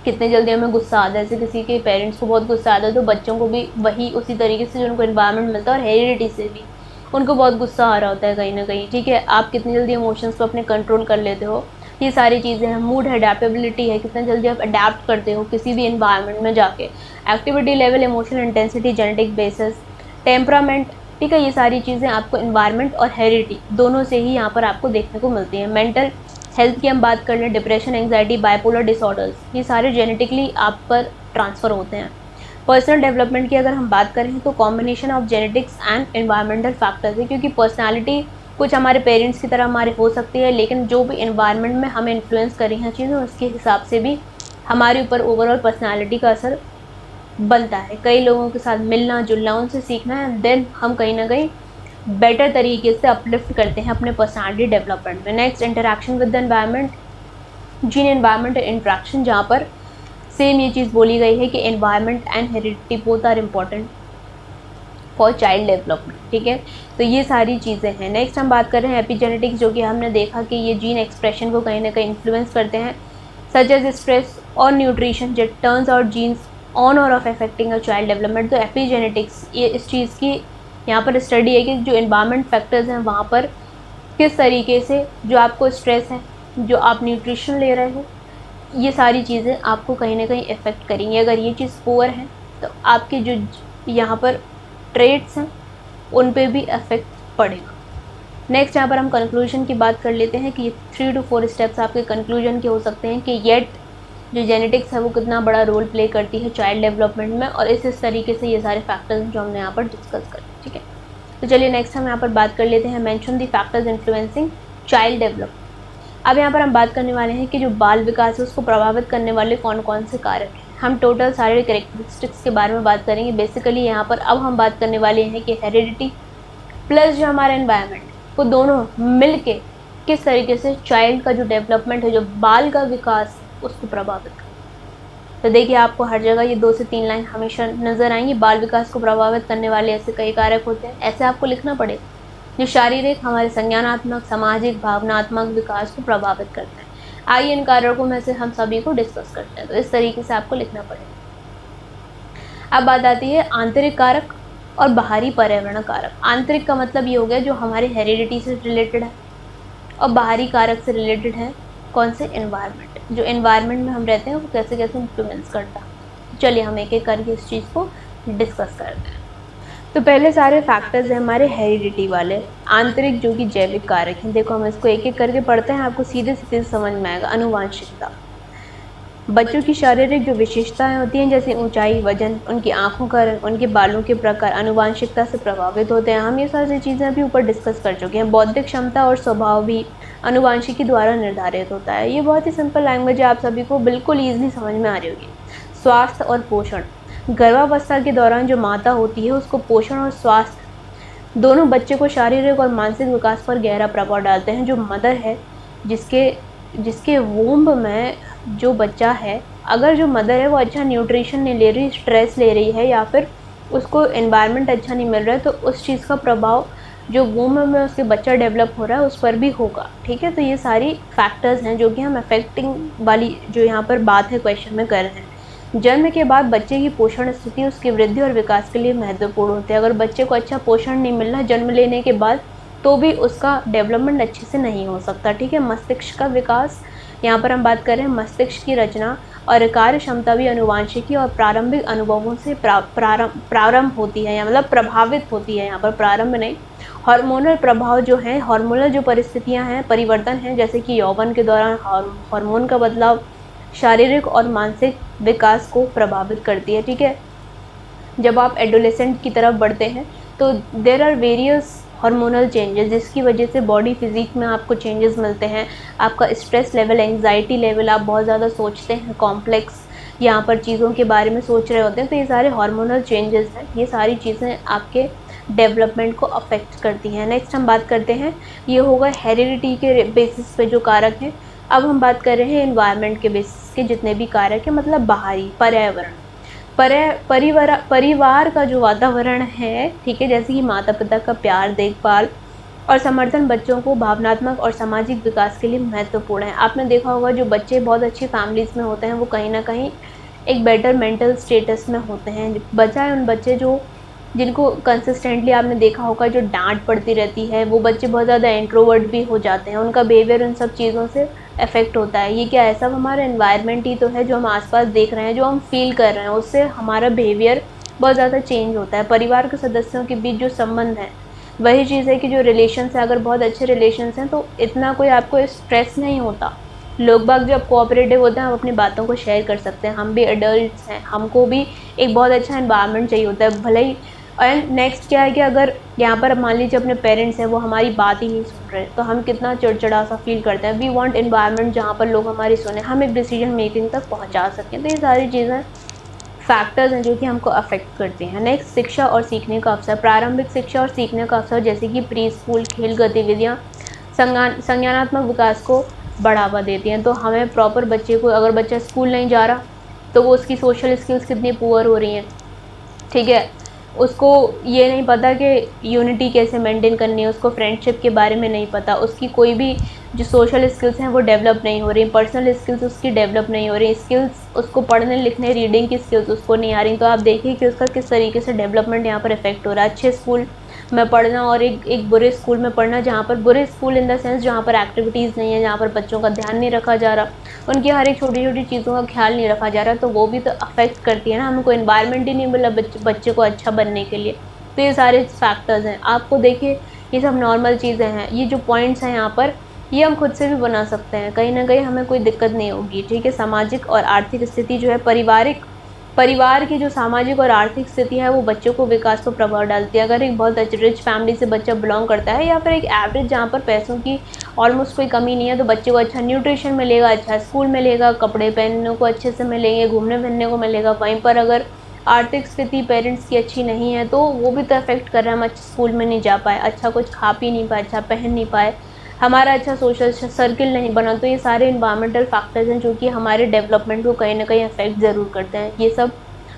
कितने जल्दी हमें गुस्सा आता है, जैसे किसी के पेरेंट्स को बहुत गुस्सा आता है तो बच्चों को भी वही उसी तरीके से जो उनको एनवायरनमेंट मिलता है, और हेरिडिटी से भी उनको बहुत गुस्सा आ रहा होता है कहीं ना कहीं, ठीक है। आप कितनी जल्दी इमोशंस को अपने कंट्रोल कर लेते हो, ये सारी चीज़ें हैं। मूड है, अडेप्टेबिलिटी है, कितना जल्दी आप अडेप्ट करते हो किसी भी इन्वायरमेंट में जाके। Activity level, emotional intensity, genetic basis, temperament, ठीक है। ये सारी चीज़ें आपको इन्वायरमेंट और हेरिडिटी दोनों से ही यहाँ पर आपको देखने को मिलती हैं। मेंटल हेल्थ की हम बात कर लें, डिप्रेशन, एंग्जाइटी, बाइपोलर डिसऑर्डर्स, ये सारे जेनेटिकली आप पर ट्रांसफ़र होते हैं। पर्सनल डेवलपमेंट की अगर हम बात करें तो combination of genetics and environmental factors है, क्योंकि पर्सनालिटी कुछ हमारे पेरेंट्स की तरह हमारे हो सकती है, लेकिन जो भी एनवायरनमेंट में हमें इन्फ्लुएंस कर रही हैं चीज़ें उसके हिसाब से भी हमारे ऊपर ओवरऑल पर्सनालिटी का असर बनता है। कई लोगों के साथ मिलना जुलना, उनसे सीखना है, देन हम कहीं ना कहीं बेटर तरीके से अपलिफ्ट करते हैं अपने पर्सनालिटी डेवलपमेंट में। Next, interaction with the environment, gene environment interaction, जहाँ पर सेम ये चीज़ बोली गई है कि environment and heredity both are important for child development, ठीक है। तो ये सारी चीज़ें हैं। नेक्स्ट हम बात कर रहे हैं एपिजेनेटिक्स, जो कि हमने देखा कि ये जीन एक्सप्रेशन को कहीं ना कहीं इन्फ्लुएंस करते हैं, सच एज स्ट्रेस और न्यूट्रिशन जेट टर्न्स और जीन्स ऑन और off affecting a child development. तो एपिजेनेटिक्स ये इस चीज़ की यहाँ पर स्टडी है कि जो एनवायरनमेंट फैक्टर्स हैं वहाँ पर किस तरीके से जो आपको स्ट्रेस है, जो आप न्यूट्रिशन ले रहे हो, ये सारी चीज़ें आपको कहीं ना कहीं इफ़ेक्ट करेंगी। अगर ये चीज़ पुअर है तो आपके जो यहाँ पर ट्रेड्स हैं उन पे भी इफेक्ट पड़ेगा। नेक्स्ट यहाँ पर हम कंक्लूजन की बात कर लेते हैं कि 3 to 4 स्टेप्स आपके कंक्लूजन के हो सकते हैं कि येट जो जेनेटिक्स है वो कितना बड़ा रोल प्ले करती है चाइल्ड डेवलपमेंट में, और इस तरीके से ये सारे फैक्टर्स जो हमने यहाँ पर डिस्कस कर, ठीक है। तो चलिए नेक्स्ट हम यहाँ पर बात कर लेते हैं mention the factors influencing child development. अब यहाँ पर हम बात करने वाले हैं कि जो बाल विकास है उसको प्रभावित करने वाले कौन कौन से कारक हैं। हम टोटल सारे कैरेक्टरिस्टिक्स के बारे में बात करेंगे। बेसिकली यहाँ पर अब हम बात करने वाले हैं कि हेरिडिटी प्लस जो हमारा एनवायरनमेंट, वो दोनों मिल के किस तरीके से चाइल्ड का जो डेवलपमेंट है, जो बाल का विकास, उसको प्रभावित कर। तो देखिए आपको हर जगह ये 2 से 3 लाइन हमेशा नज़र आएंगी। बाल विकास को प्रभावित करने वाले ऐसे कई कारक होते हैं, ऐसे आपको लिखना पड़ेगा, जो शारीरिक, हमारे संज्ञानात्मक, सामाजिक, भावनात्मक विकास को प्रभावित करते हैं। आइए इन कारकों में से हम सभी को डिस्कस करते हैं। तो इस तरीके से आपको लिखना पड़ेगा। अब बात आती है आंतरिक कारक और बाहरी पर्यावरण कारक। आंतरिक का मतलब ये हो गया जो हमारे हेरिडिटी से रिलेटेड है, और बाहरी कारक से रिलेटेड है कौन से, एनवायरनमेंट। जो एनवायरनमेंट में हम रहते हैं वो कैसे कैसे इन्फ्लुएंस करता है। चलिए हम एक एक करके इस चीज़ को डिस्कस करते हैं। तो पहले सारे फैक्टर्स हैं हमारे हेरिडिटी वाले। आंतरिक जो कि जैविक कारक हैं, देखो हम इसको एक एक करके पढ़ते हैं, आपको सीधे सीधे समझ में आएगा। अनुवांशिकता, बच्चों की शारीरिक जो विशेषताएं होती हैं जैसे ऊंचाई, वजन, उनकी आंखों का रंग, उनके बालों के प्रकार अनुवांशिकता से प्रभावित होते हैं। हम ये सारी चीज़ें अभी ऊपर डिस्कस कर चुके हैं। बौद्धिक क्षमता और स्वभाव भी अनुवांशिकी द्वारा निर्धारित होता है। ये बहुत ही सिंपल लैंग्वेज है, आप सभी को बिल्कुल ईजिली समझ में आ रही होगी। स्वास्थ्य और पोषण, गर्भावस्था के दौरान जो माता होती है उसको पोषण और स्वास्थ्य दोनों बच्चे को शारीरिक और मानसिक विकास पर गहरा प्रभाव डालते हैं। जो मदर है, जिसके वूम्ब में जो बच्चा है, अगर जो मदर है वो अच्छा न्यूट्रिशन नहीं ले रही, स्ट्रेस ले रही है, या फिर उसको एनवायरनमेंट अच्छा नहीं मिल रहा है, तो उस चीज़ का प्रभाव जो वूम्ब में उसके बच्चा डेवलप हो रहा है उस पर भी होगा। ठीक है, तो ये सारी फैक्टर्स हैं जो कि हम अफेक्टिंग वाली जो यहाँ पर बात है क्वेश्चन में कर रहे हैं। जन्म के बाद बच्चे की पोषण स्थिति उसकी वृद्धि और विकास के लिए महत्वपूर्ण होती है। अगर बच्चे को अच्छा पोषण नहीं मिल रहा जन्म लेने के बाद, तो भी उसका डेवलपमेंट अच्छे से नहीं हो सकता। ठीक है, मस्तिष्क का विकास, यहाँ पर हम बात कर रहे हैं मस्तिष्क की रचना और कार्य क्षमता भी अनुवांशिकी और प्रारंभिक अनुभवों से प्रारंभ होती है, या मतलब प्रभावित होती है। यहाँ पर प्रारंभ नहीं, हार्मोनल प्रभाव जो है, हार्मोनल जो परिस्थितियाँ हैं, परिवर्तन हैं, जैसे कि यौवन के दौरान हार्मोन का बदलाव शारीरिक और मानसिक विकास को प्रभावित करती है। ठीक है, जब आप एडोलेसेंट की तरफ बढ़ते हैं तो there are various hormonal changes, जिसकी वजह से बॉडी फिजिक में आपको चेंजेस मिलते हैं। आपका स्ट्रेस लेवल, एंग्जाइटी लेवल, आप बहुत ज़्यादा सोचते हैं, कॉम्प्लेक्स यहाँ पर चीज़ों के बारे में सोच रहे होते हैं, तो ये सारे हार्मोनल चेंजेस हैं। ये सारी चीज़ें आपके डेवलपमेंट को अफेक्ट करती हैं। नेक्स्ट हम बात करते हैं, ये होगा हेरिडिटी के बेसिस पे जो कारक हैं। अब हम बात कर रहे हैं एनवायरनमेंट के बेसिस के जितने भी कारक हैं, मतलब बाहरी पर्यावरण, परिवार का जो वातावरण है। ठीक है, जैसे कि माता पिता का प्यार, देखभाल और समर्थन बच्चों को भावनात्मक और सामाजिक विकास के लिए महत्वपूर्ण है। आपने देखा होगा जो बच्चे बहुत अच्छी फैमिलीज़ में होते हैं वो कहीं ना कहीं एक बेटर मेंटल स्टेटस में होते हैं, बजाय उन बच्चे जिनको कंसिस्टेंटली आपने देखा होगा जो डांट पड़ती रहती है, वो बच्चे बहुत ज़्यादा इंट्रोवर्ट भी हो जाते हैं, उनका बिहेवियर उन सब चीज़ों से इफेक्ट होता है। ये क्या है, सब हमारा एनवायरनमेंट ही तो है, जो हम आसपास देख रहे हैं, जो हम फील कर रहे हैं, उससे हमारा बिहेवियर बहुत ज़्यादा चेंज होता है। परिवार के सदस्यों के बीच जो संबंध है, वही चीज़ है कि जो रिलेशंस है, अगर बहुत अच्छे रिलेशंस हैं तो इतना कोई आपको स्ट्रेस नहीं होता। लोग बाग जब कोऑपरेटिव होते हैं, हम अपनी बातों को शेयर कर सकते हैं। हम भी एडल्ट्स हैं, हमको भी एक बहुत अच्छा एनवायरनमेंट चाहिए होता है, भले ही। एंड नेक्स्ट क्या है कि अगर यहाँ पर मान लीजिए अपने पेरेंट्स हैं, वो हमारी बात ही नहीं सुन रहे, तो हम कितना चिड़चिड़ा सा फील करते हैं। वी वांट एनवायरनमेंट जहाँ पर लोग हमारी सुने, हम एक डिसीजन मेकिंग तक पहुँचा सकें। तो ये सारी चीज़ें फैक्टर्स हैं जो कि हमको अफेक्ट करते हैं। नेक्स्ट, शिक्षा और सीखने का अवसर। प्रारंभिक शिक्षा और सीखने का अवसर जैसे कि प्री स्कूल, खेल गतिविधियाँ संज्ञानात्मक विकास को बढ़ावा देती हैं। तो हमें प्रॉपर बच्चे को, अगर बच्चा स्कूल नहीं जा रहा तो वो उसकी सोशल स्किल्स कितनी पुअर हो रही हैं। ठीक है, उसको ये नहीं पता कि यूनिटी कैसे मेंटेन करनी है, उसको फ्रेंडशिप के बारे में नहीं पता, उसकी कोई भी जो सोशल स्किल्स हैं वो डेवलप नहीं हो रही, पर्सनल स्किल्स उसकी डेवलप नहीं हो रही, स्किल्स उसको पढ़ने लिखने रीडिंग की स्किल्स उसको नहीं आ रही। तो आप देखिए कि उसका किस तरीके से डेवलपमेंट यहाँ पर इफेक्ट हो रहा है। अच्छे स्कूल में पढ़ना और एक बुरे स्कूल में पढ़ना, जहाँ पर बुरे स्कूल इन द सेंस जहाँ पर एक्टिविटीज़ नहीं है, जहाँ पर बच्चों का ध्यान नहीं रखा जा रहा, उनकी हर एक छोटी छोटी चीज़ों का ख्याल नहीं रखा जा रहा, तो वो भी तो अफेक्ट करती है ना। हमको एनवायरनमेंट ही नहीं मिला बच्चे को अच्छा बनने के लिए। तो ये सारे फैक्टर्स हैं। आपको देखिए ये सब नॉर्मल चीज़ें हैं, ये जो पॉइंट्स हैं यहाँ पर, ये हम खुद से भी बना सकते हैं, कहीं ना कहीं हमें कोई दिक्कत नहीं होगी। ठीक है, सामाजिक और आर्थिक स्थिति जो है, परिवार की जो सामाजिक और आर्थिक स्थिति है वो बच्चों को विकास को प्रभाव डालती है। अगर एक बहुत रिच फैमिली से बच्चा बिलोंग करता है, या फिर एक एवरेज जहाँ पर पैसों की ऑलमोस्ट कोई कमी नहीं है, तो बच्चे को अच्छा न्यूट्रिशन मिलेगा, अच्छा स्कूल मिलेगा, कपड़े पहनने को अच्छे से मिलेंगे, घूमने फिरने को मिलेगा। वहीं पर अगर आर्थिक स्थिति पेरेंट्स की अच्छी नहीं है तो वो भी तो अफेक्ट कर रहा है। हम अच्छे स्कूल में नहीं जा पाए, अच्छा कुछ खा पी नहीं पाए, अच्छा पहन नहीं पाए, हमारा अच्छा सोशल सर्किल नहीं बना। तो ये सारे इन्वायरमेंटल फैक्टर्स हैं जो कि हमारे डेवलपमेंट को कहीं ना कहीं अफेक्ट ज़रूर करते हैं। ये सब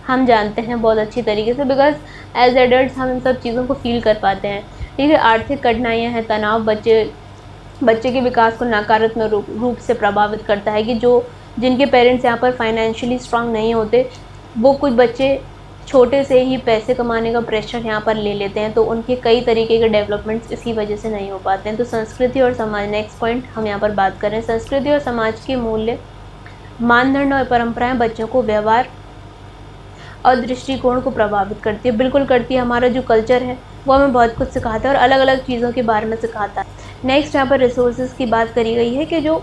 हम जानते हैं बहुत अच्छी तरीके से, बिकॉज एज एडल्ट्स हम इन सब चीज़ों को फील कर पाते हैं। ठीक है, आर्थिक कठिनाइयाँ हैं, तनाव, बच्चे बच्चे के विकास को नकारात्मक रूप से प्रभावित करता है कि जिनके पेरेंट्स यहाँ पर फाइनेंशियली स्ट्रांग नहीं होते, वो कुछ बच्चे छोटे से ही पैसे कमाने का प्रेशर यहाँ पर ले लेते हैं, तो उनके कई तरीके के डेवलपमेंट्स इसी वजह से नहीं हो पाते हैं। तो संस्कृति और समाज, नेक्स्ट पॉइंट हम यहाँ पर बात करें। संस्कृति और समाज के मूल्य, मानदंड और परंपराएं बच्चों को व्यवहार और दृष्टिकोण को प्रभावित करती है। बिल्कुल करती है। हमारा जो कल्चर है वो हमें बहुत कुछ सिखाता है और अलग अलग चीज़ों के बारे में सिखाता है। नेक्स्ट यहाँ पर रिसोर्सेज की बात करी गई है कि जो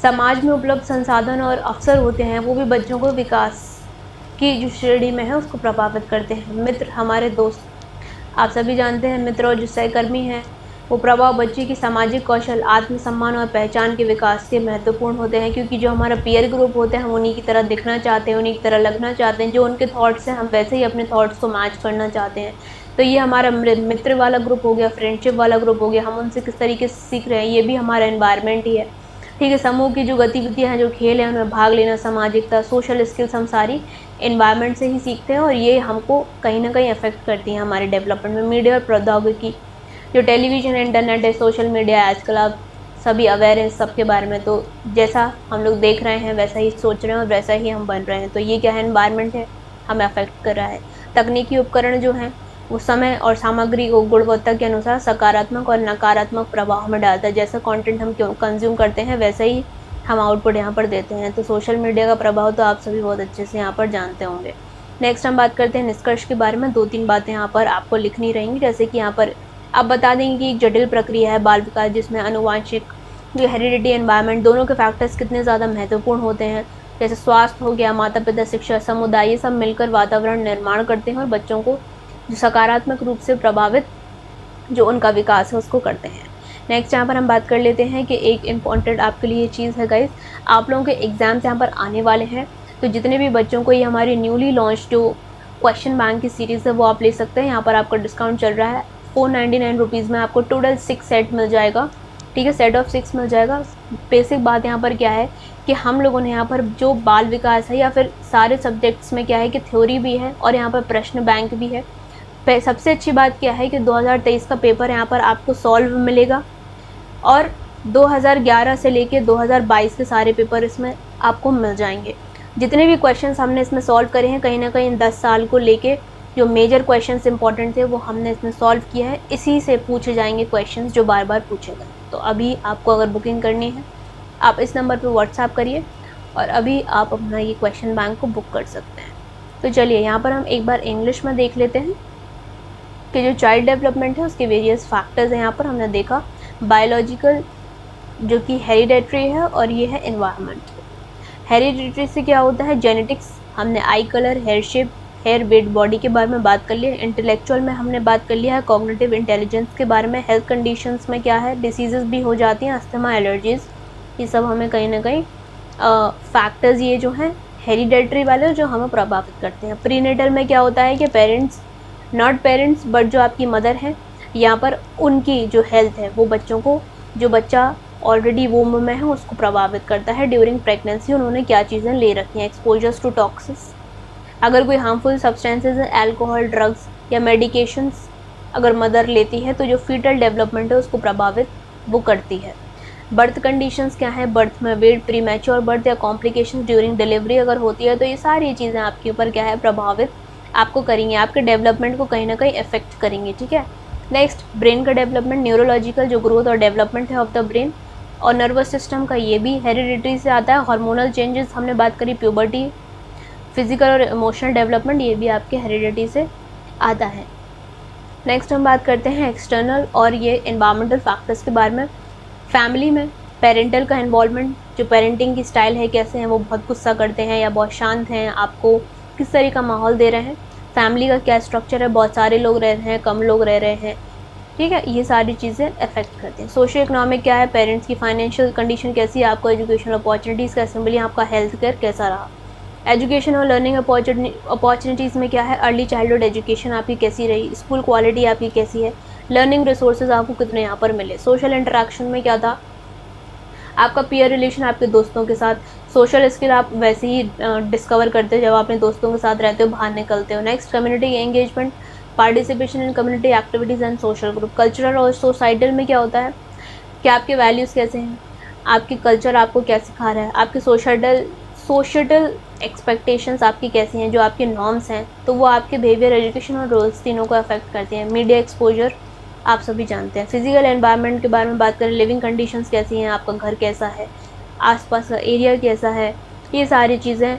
समाज में उपलब्ध संसाधन और अवसर होते हैं वो भी बच्चों को विकास की जो श्रेणी में है उसको प्रभावित करते हैं। मित्र, हमारे दोस्त, आप सभी जानते हैं मित्र और जो सहकर्मी हैं वो प्रभाव बच्चे की सामाजिक कौशल, आत्मसम्मान और पहचान के विकास के महत्वपूर्ण होते हैं, क्योंकि जो हमारा पीयर ग्रुप होते हैं हम उन्हीं की तरह दिखना चाहते हैं, उन्हीं की तरह लगना चाहते हैं। जो उनके थॉट्स हैं हम वैसे ही अपने थॉट्स को मैच करना चाहते हैं। तो ये हमारा मित्र वाला ग्रुप हो गया, फ्रेंडशिप वाला ग्रुप हो गया। हम उनसे किस तरीके से सीख रहे हैं, ये भी हमारा एनवायरनमेंट ही है। ठीक है। समूह की जो गतिविधियाँ हैं, जो खेल हैं, उनमें भाग लेना, सामाजिकता, सोशल स्किल्स हम सारी एनवायरनमेंट से ही सीखते हैं और ये हमको कहीं ना कहीं अफेक्ट करती हैं हमारे डेवलपमेंट में। मीडिया और प्रौद्योगिकी, जो टेलीविज़न, इंटरनेट है, सोशल मीडिया, आजकल आप सभी अवेयर हैं सबके बारे में, तो जैसा हम लोग देख रहे हैं वैसा ही सोच रहे हैं और वैसा ही हम बन रहे हैं। तो ये क्या है, एनवायरनमेंट है, हमें अफेक्ट कर रहा है। तकनीकी उपकरण जो हैं वो समय और सामग्री को गुणवत्ता के अनुसार सकारात्मक और नकारात्मक प्रभाव में डालता है। जैसा कंटेंट हम कंज्यूम करते हैं वैसे ही हम आउटपुट यहाँ पर देते हैं। तो सोशल मीडिया का प्रभाव तो आप सभी बहुत अच्छे से यहाँ पर जानते होंगे। नेक्स्ट हम बात करते हैं निष्कर्ष के बारे में। 2-3 बातें यहाँ पर आपको लिखनी रहेंगी, जैसे कि यहाँ पर आप बता देंगे कि एक जटिल प्रक्रिया है बाल विकास, जिसमें आनुवांशिक, जो हेरिडिटी, एनवायरनमेंट, दोनों के फैक्टर्स कितने ज़्यादा महत्वपूर्ण होते हैं। जैसे स्वास्थ्य हो गया, माता पिता, शिक्षा, समुदाय, ये सब मिलकर वातावरण निर्माण करते हैं और बच्चों को जो सकारात्मक रूप से प्रभावित जो उनका विकास है उसको करते हैं। नेक्स्ट यहाँ पर हम बात कर लेते हैं कि एक इम्पॉर्टेंट आपके लिए चीज़ है गाइस, आप लोगों के एग्ज़ाम्स यहाँ पर आने वाले हैं, तो जितने भी बच्चों को ये हमारी न्यूली लॉन्च जो क्वेश्चन बैंक की सीरीज़ है वो आप ले सकते हैं। यहाँ पर आपका डिस्काउंट चल रहा है। 499 रुपीज़ में आपको टोटल 6 सेट मिल जाएगा। ठीक है, सेट ऑफ 6 मिल जाएगा। बेसिक बात यहाँ पर क्या है कि हम लोगों ने यहाँ पर जो बाल विकास है या फिर सारे सब्जेक्ट्स में क्या है कि थ्योरी भी है और यहाँ पर प्रश्न बैंक भी है। सबसे अच्छी बात क्या है कि 2023 का पेपर यहाँ पर आपको सॉल्व मिलेगा और 2011 से लेके 2022 के सारे पेपर इसमें आपको मिल जाएंगे। जितने भी क्वेश्चंस हमने इसमें सॉल्व करे हैं, कहीं ना कहीं 10 साल को लेके जो मेजर क्वेश्चंस इंपॉर्टेंट थे वो हमने इसमें सॉल्व किया है। इसी से पूछे जाएंगे क्वेश्चंस जो बार बार पूछे गए। तो अभी आपको अगर बुकिंग करनी है आप इस नंबर पर व्हाट्सएप करिए और अभी आप अपना ये क्वेश्चन बैंक को बुक कर सकते हैं। तो चलिए यहाँ पर हम एक बार इंग्लिश में देख लेते हैं कि जो चाइल्ड डेवलपमेंट है उसके वेरियस फैक्टर्स हैं। यहाँ पर हमने देखा बायोलॉजिकल, जो कि हेरिडेटरी है, और ये है एनवायरनमेंट। हेरिडेटरी से क्या होता है, जेनेटिक्स, हमने eye colour, hair shape, hair, weight, body के बारे में बात कर लिया। इंटेलेक्चुअल में हमने बात कर लिया है कॉग्निटिव इंटेलिजेंस के बारे में। हेल्थ कंडीशंस में क्या है, डिसीजेस भी हो जाती हैं, अस्थमा, एलर्जीज, ये सब हमें कहीं ना कहीं फैक्टर्स ये जो हैं हेरिडेटरी वाले जो हमें प्रभावित करते हैं। प्रीनेटल में क्या होता है कि पेरेंट्स, नॉट पेरेंट्स बट जो आपकी मदर है, यहाँ पर उनकी जो हेल्थ है वो बच्चों को, जो बच्चा ऑलरेडी वूम में है उसको प्रभावित करता है। ड्यूरिंग प्रेगनेंसी उन्होंने क्या चीज़ें ले रखी हैं, एक्सपोजर्स टू टॉक्सिस, अगर कोई हार्मफुल सब्सटेंसेज हैं, अल्कोहल, ड्रग्स या मेडिकेशंस अगर मदर लेती है तो जो फीटल डेवलपमेंट है उसको प्रभावित वो करती है। बर्थ कंडीशंस क्या है, बर्थ में वेट, प्रीमैच्योर बर्थ या कॉम्प्लिकेशंस ड्यूरिंग डिलीवरी अगर होती है तो ये सारी चीज़ें आपके ऊपर क्या है, प्रभावित आपको करेंगे, आपके डेवलपमेंट को कहीं ना कहीं इफेक्ट करेंगे। ठीक है। नेक्स्ट, ब्रेन का डेवलपमेंट, न्यूरोलॉजिकल जो ग्रोथ और डेवलपमेंट है ऑफ द ब्रेन और नर्वस सिस्टम का, ये भी हेरिडिटरी से आता है। हार्मोनल चेंजेस हमने बात करी, प्यूबर्टी, फिजिकल और इमोशनल डेवलपमेंट, ये भी आपके हेरिडिटी से आता है। नेक्स्ट हम बात करते हैं एक्सटर्नल और ये एनवायरमेंटल फैक्टर्स के बारे में। फैमिली में पेरेंटल का इन्वॉल्वमेंट, जो पेरेंटिंग की स्टाइल है, कैसे हैं वो, बहुत गुस्सा करते हैं या बहुत शांत हैं, आपको किस तरह का माहौल दे रहे हैं, फैमिली का क्या स्ट्रक्चर है, बहुत सारे लोग रह रहे हैं, कम लोग रह रहे हैं, ठीक है, ये सारी चीज़ें अफेक्ट करती हैं। सोशियो इकोनॉमिक क्या है, पेरेंट्स की फाइनेंशियल कंडीशन कैसी है, आपको एजुकेशनल अपॉर्चुनिटीज़ कैसे मिली, आपका हेल्थ केयर कैसा रहा। एजुकेशन और लर्निंग अपॉर्चुनिटीज़ में क्या है, अर्ली चाइल्डहुड एजुकेशन आपकी कैसी रही, स्कूल क्वालिटी आपकी कैसी है, लर्निंग रिसोर्सेज आपको कितने यहाँ पर मिले। सोशल इंटरेक्शन में क्या था, आपका पीयर रिलेशन आपके दोस्तों के साथ, सोशल स्किल आप वैसे ही डिस्कवर करते हो जब आप अपने दोस्तों के साथ रहते हो, बाहर निकलते हो। Next, community engagement, participation in community activities and social group. Cultural और सोसाइटल में क्या होता है, कि आपके वैल्यूज़ कैसे हैं, आपकी कल्चर आपको क्या सिखा रहा है, आपकी सोशल एक्सपेक्टेशंस आपकी कैसी हैं, जो आपके नॉर्म्स हैं, तो वो आपके बिहेवियर, एजुकेशन और रोल्स तीनों को अफेक्ट करते हैं। मीडिया एक्सपोजर आप सभी जानते हैं। फिजिकल एनवायरनमेंट के बारे में बात करें, लिविंग कंडीशंस कैसी हैं, आपका घर कैसा है, आसपास का एरिया कैसा है, ये सारी चीज़ें